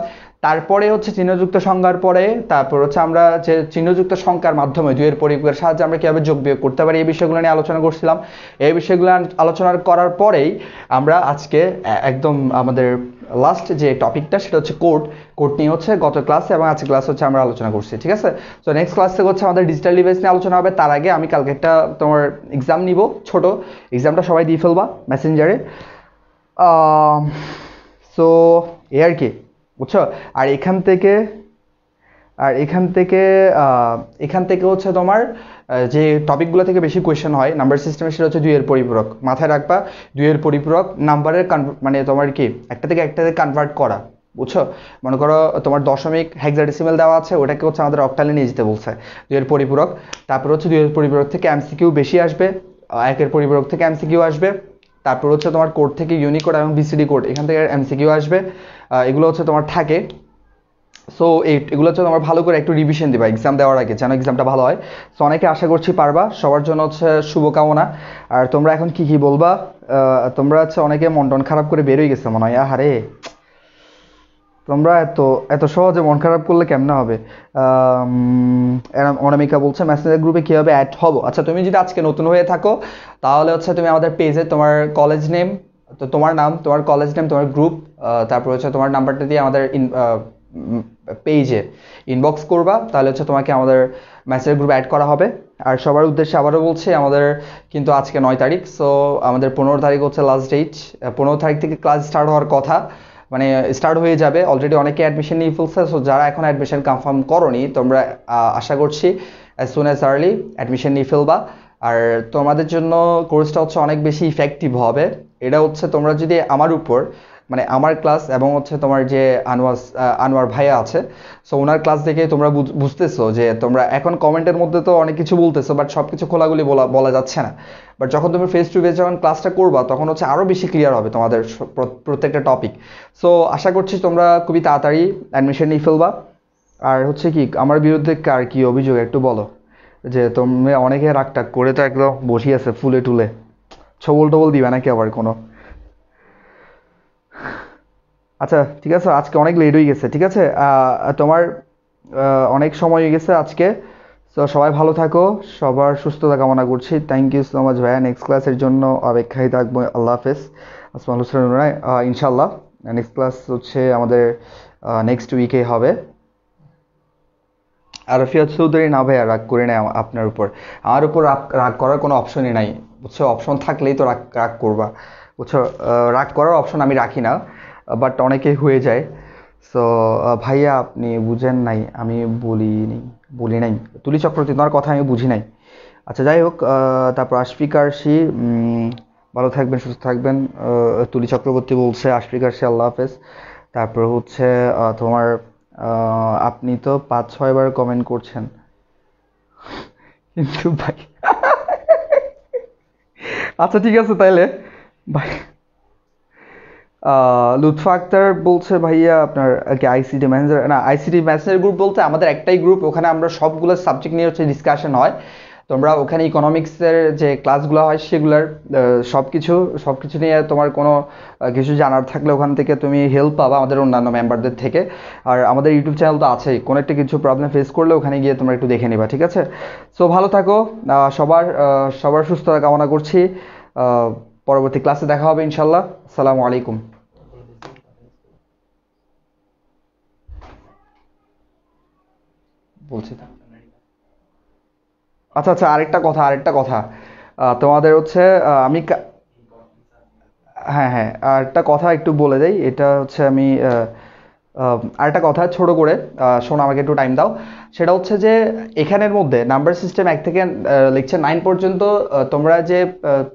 Speaker 1: তারপরে হচ্ছে চিহ্নযুক্ত সংখ্যার পরে তারপর হচ্ছে আমরা যে চিহ্নযুক্ত সংখ্যার মাধ্যমে 2 এর পরিপূরকের সাহায্যে আমরা কীভাবে যোগ বিয়োগ করতে পারি এই বিষয়গুলো নিয়ে আলোচনা করছিলাম। এই বিষয়গুলো আলোচনা করার পরেই আমরা আজকে একদম আমাদের লাস্ট যে টপিকটা সেটা হচ্ছে কোড নিয়ে হচ্ছে গত ক্লাসে এবং আজকে ক্লাস হচ্ছে আমরা আলোচনা করছি, ঠিক আছে? তো নেক্সট ক্লাস থেকে হচ্ছে আমাদের ডিজিটাল ডিভাইস নিয়ে আলোচনা হবে। তার আগে আমি কালকে একটা তোমার এক্সাম নিব, ছোট এক্সামটা সবাই দিয়ে ফেলবা মেসেঞ্জারে। সো এই আর কি, বুঝছো? আর এখান থেকে হচ্ছে তোমার যে টপিকগুলো থেকে বেশি কোয়েশ্চেন হয় নাম্বার সিস্টেমে, সেটা হচ্ছে 2 এর পরিপূরক। মাথায় রাখবা 2 এর পরিপূরক নাম্বারের মানে তোমার কি একটা থেকে একটাতে কনভার্ট করা, বুঝছো? মনে করো তোমার দশমিক হেক্সাডেসিমাল দেওয়া আছে, ওটাকে হচ্ছে আমাদের অক্টালে নিয়ে যেতে বলছে, 2 এর পরিপূরক। তারপর হচ্ছে 2 এর পরিপূরক থেকে এমসিকিউ বেশি আসবে, 1 এর পরিপূরক থেকে এমসিকিউ আসবে। তারপর হচ্ছে তোমার কোড থেকে ইউনিকোড এবং বিসিডি কোড, এখান থেকে এমসিকিউ আসবে। এগুলো হচ্ছে তোমার থাকে। সো এগুলো হচ্ছে তোমার ভালো করে একটু রিভিশন দিবা এক্সাম দেওয়ার আগে, যেন এক্সামটা ভালো হয়। সো অনেকে আশা করছি পারবা, সবার জন্য হচ্ছে শুভকামনা। আর তোমরা এখন কি কি বলবা? তোমরা হচ্ছে অনেকে মন টন খারাপ করে বেরোয় গেছে মনে হয়, আহারে তোমরা এত এত সহজে মন খারাপ করলে কেমনে হবে? অনামিকা বলছে মেসেঞ্জার গ্রুপে কীভাবে অ্যাড হবো। আচ্ছা, তুমি যদি আজকে নতুন হয়ে থাকো তাহলে হচ্ছে তুমি আমাদের পেজে তোমার কলেজ নেম, তো তোমার নাম, তোমার কলেজ নেম, তোমার গ্রুপ, তারপর হচ্ছে তোমার নাম্বারটা দিয়ে আমাদের পেজে ইনবক্স করবা, তাহলে হচ্ছে তোমাকে আমাদের মেসেঞ্জার গ্রুপে অ্যাড করা হবে। আর সবার উদ্দেশ্যে আবারও বলছি, আমাদের কিন্তু আজকে 9 তারিখ, সো আমাদের 15 তারিখ হচ্ছে লাস্ট ডেট। 15 তারিখ থেকে ক্লাস স্টার্ট হওয়ার কথা, মানে স্টার্ট হয়ে যাবে। অলরেডি অনেকে অ্যাডমিশন নিয়ে ফেলছে। সো যারা এখন অ্যাডমিশন কনফার্ম করোনি, তোমরা আশা করছি as soon as early admission নিয়ে ফেলবা। আর তোমাদের জন্য কোর্সটা হচ্ছে অনেক বেশি ইফেক্টিভ হবে। এটা হচ্ছে তোমরা যদি আমার উপর, মানে আমার ক্লাস এবং হচ্ছে তোমার যে আনোয়ার ভাইয়া আছে, সো ওনার ক্লাস দেখে তোমরা বুঝতেছো যে তোমরা এখন কমেন্টের মধ্যে তো অনেক কিছু বলতেছো, বাট সব কিছু খোলাগুলি বলা যাচ্ছে না। বাট যখন তুমি ফেস টু ফেস যখন ক্লাসটা করবা, তখন হচ্ছে আরও বেশি ক্লিয়ার হবে তোমাদের প্রত্যেকটা টপিক। সো আশা করছি তোমরা খুবই তাড়াতাড়ি অ্যাডমিশন নিয়ে ফেলবা। আর হচ্ছে কি, আমার বিরুদ্ধে কার কি অভিযোগ একটু বলো? যে তুমি অনেকে রাগ টাগ করে তো একদম বসিয়ে আছে ফুলে টুলে, ছবল টবল দিবে নাকি আবার কোনো? আচ্ছা ঠিক আছে, আজকে অনেক লেট হয়ে গেছে, ঠিক আছে? তোমার অনেক সময় হয়ে গেছে আজকে। তো সবাই ভালো থাকো, সবার সুস্থতা কামনা করছি। থ্যাংক ইউ সো মাচ ভাইয়া, নেক্সট ক্লাসের জন্য অপেক্ষায় থাকবো। আল্লাহ হাফেজ। আসমানুল হোসেন নুরাই, ইনশাল্লাহ নেক্সট ক্লাস হচ্ছে আমাদের নেক্সট উইকে হবে। আর রফিয়াত চৌধুরী, না ভাইয়া রাগ করে নেয় আপনার উপর। আমার উপর রাগ করার কোনো অপশনই নাই, বুঝছো? অপশন থাকলেই তো রাগ রাগ করবা, বুঝছো? রাগ করার অপশন আমি রাখি না, বাট অনেকে হয়ে যায়। সো ভাইয়া আপনি বুঝেন নাই, আমি বলি নাই তুলি চক্রবর্তী, তোমার কথা আমি বুঝি নাই। আচ্ছা যাই হোক, তারপর আশফিকার্সি, ভালো থাকবেন, সুস্থ থাকবেন। তুলি চক্রবর্তী বলছে আশফিকার্সি আল্লাহ হাফেজ। তারপর হচ্ছে তোমার আপনি তো 5-6 বার কমেন্ট করছেন কিন্তু ভাই আচ্ছা ঠিক আছে তাইলে ভাই। লুৎফা আক্তার বলছে ভাইয়া আপনার কি আইসিটি ম্যানেজার, না আইসিটি ম্যানেজার গ্রুপ বলতে আমাদের একটাই গ্রুপ, ওখানে আমরা সবগুলো সাবজেক্ট নিয়ে হচ্ছে ডিসকাশন হয়। তোমরা ওখানে ইকোনমিক্সের যে ক্লাসগুলো হয় সেগুলোর সব কিছু নিয়ে তোমার কোনো কিছু জানার থাকলে ওখান থেকে তুমি হেল্প পাবা আমাদের অন্যান্য মেম্বারদের থেকে। আর আমাদের ইউটিউব চ্যানেল তো আছেই, কোনো একটা কিছু প্রবলেম ফেস করলে ওখানে গিয়ে তোমরা একটু দেখে নিবা, ঠিক আছে? সো ভালো থাকো, সবার সুস্থতা কামনা করছি। আহ, পরবর্তী ক্লাসে দেখা হবে ইনশাল্লাহ। আসসালামু আলাইকুম। বলছি তো। আচ্ছা আচ্ছা, আরেকটা কথা তোমাদের হচ্ছে আমি হ্যাঁ হ্যাঁ, আরেকটা কথা একটু বলে দেই। এটা হচ্ছে আমি আরেকটা কথা ছোট করে, শোনো আমাকে একটু টাইম দাও। সেটা হচ্ছে যে এখানের মধ্যে নাম্বার সিস্টেম 1 থেকে লেকচার 9 পর্যন্ত তোমরা যে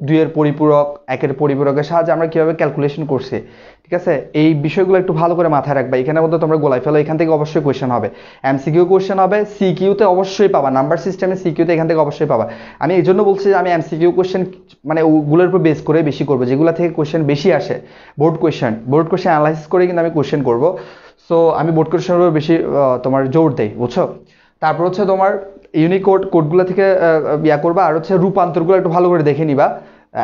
Speaker 1: 2 এর পরিপূরক, 1 এর পরিপূরকের সাহায্যে আমরা কীভাবে ক্যালকুলেশন করছি, ঠিক আছে? এই বিষয়গুলো একটু ভালো করে মাথায় রাখবা। এখানের মধ্যে তোমরা গোলাই ফেলো, এখান থেকে অবশ্যই কোয়েশ্চেন হবে, এমসিকিউ কোয়েশ্চেন হবে, সিকিউতে অবশ্যই পাবা, নাম্বার সিস্টেমে সিকিউতে এখান থেকে অবশ্যই পাবা। আমি এই জন্য বলছি যে আমি এমসিকিউ কোয়েশ্চেন মানে ওগুলোর উপর বেস করে বেশি করবো, যেগুলো থেকে কোয়েশ্চেন বেশি আসে। বোর্ড কোয়েশ্চেন অ্যানালাইসিস করে কিন্তু আমি কোয়েশ্চেন করবো। সো আমি বোর্ড কোয়েশ্চেনের উপর বেশি তোমার জোর দেই, বুঝছো? তারপর হচ্ছে তোমার কোডগুলো থেকে করবা। আর হচ্ছে রূপান্তরগুলো একটু ভালো করে দেখে নিবা,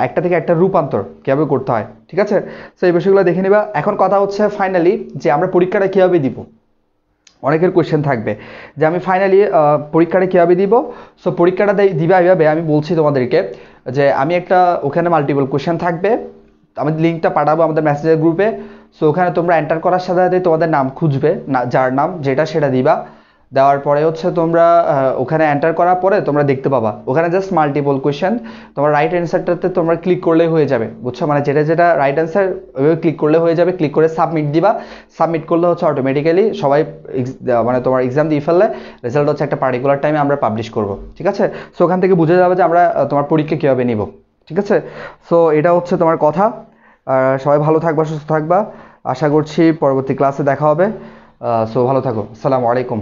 Speaker 1: একটা থেকে একটা রূপান্তর কীভাবে করতে হয়, ঠিক আছে? সো এই বিষয়গুলো দেখে নিবা। এখন কথা হচ্ছে ফাইনালি যে আমরা পরীক্ষাটা কীভাবে দিব। অনেকের কোয়েশ্চেন থাকবে যে আমি ফাইনালি পরীক্ষাটা কীভাবে দিব। সো পরীক্ষাটা দিবা এইভাবে, আমি বলছি তোমাদেরকে যে আমি একটা, ওখানে মাল্টিপল কোয়েশ্চেন থাকবে, আমি লিঙ্কটা পাঠাবো আমাদের মেসেঞ্জার গ্রুপে। সো ওখানে তোমরা এন্টার করার সাথে সাথে তোমাদের নাম খুঁজবে, না যার নাম যেটা সেটা দিবা। দেওয়ার পরে হচ্ছে তোমরা ওখানে এন্টার করার পরে তোমরা দেখতে পাবা ওখানে জাস্ট মাল্টিপল কোয়েশ্চেন। তোমার রাইট অ্যান্সারটাতে তোমরা ক্লিক করলেই হয়ে যাবে, বুঝছো? মানে যেটা রাইট অ্যান্সার ওইভাবে ক্লিক করলে হয়ে যাবে। ক্লিক করে সাবমিট দিবা। সাবমিট করলে হচ্ছে অটোমেটিক্যালি সবাই মানে তোমার এক্সাম দিয়ে ফেললে রেজাল্ট হচ্ছে একটা পার্টিকুলার টাইমে আমরা পাবলিশ করব, ঠিক আছে? সো ওখান থেকে বুঝে যাবে যে আমরা তোমার পরীক্ষা কীভাবে নিব, ঠিক আছে? সো এটা হচ্ছে তোমার কথা। আর সবাই ভালো থাকবা, সুস্থ থাকবা। আশা করছি পরবর্তী ক্লাসে দেখা হবে। সো ভালো থাকো। আসসালামু আলাইকুম।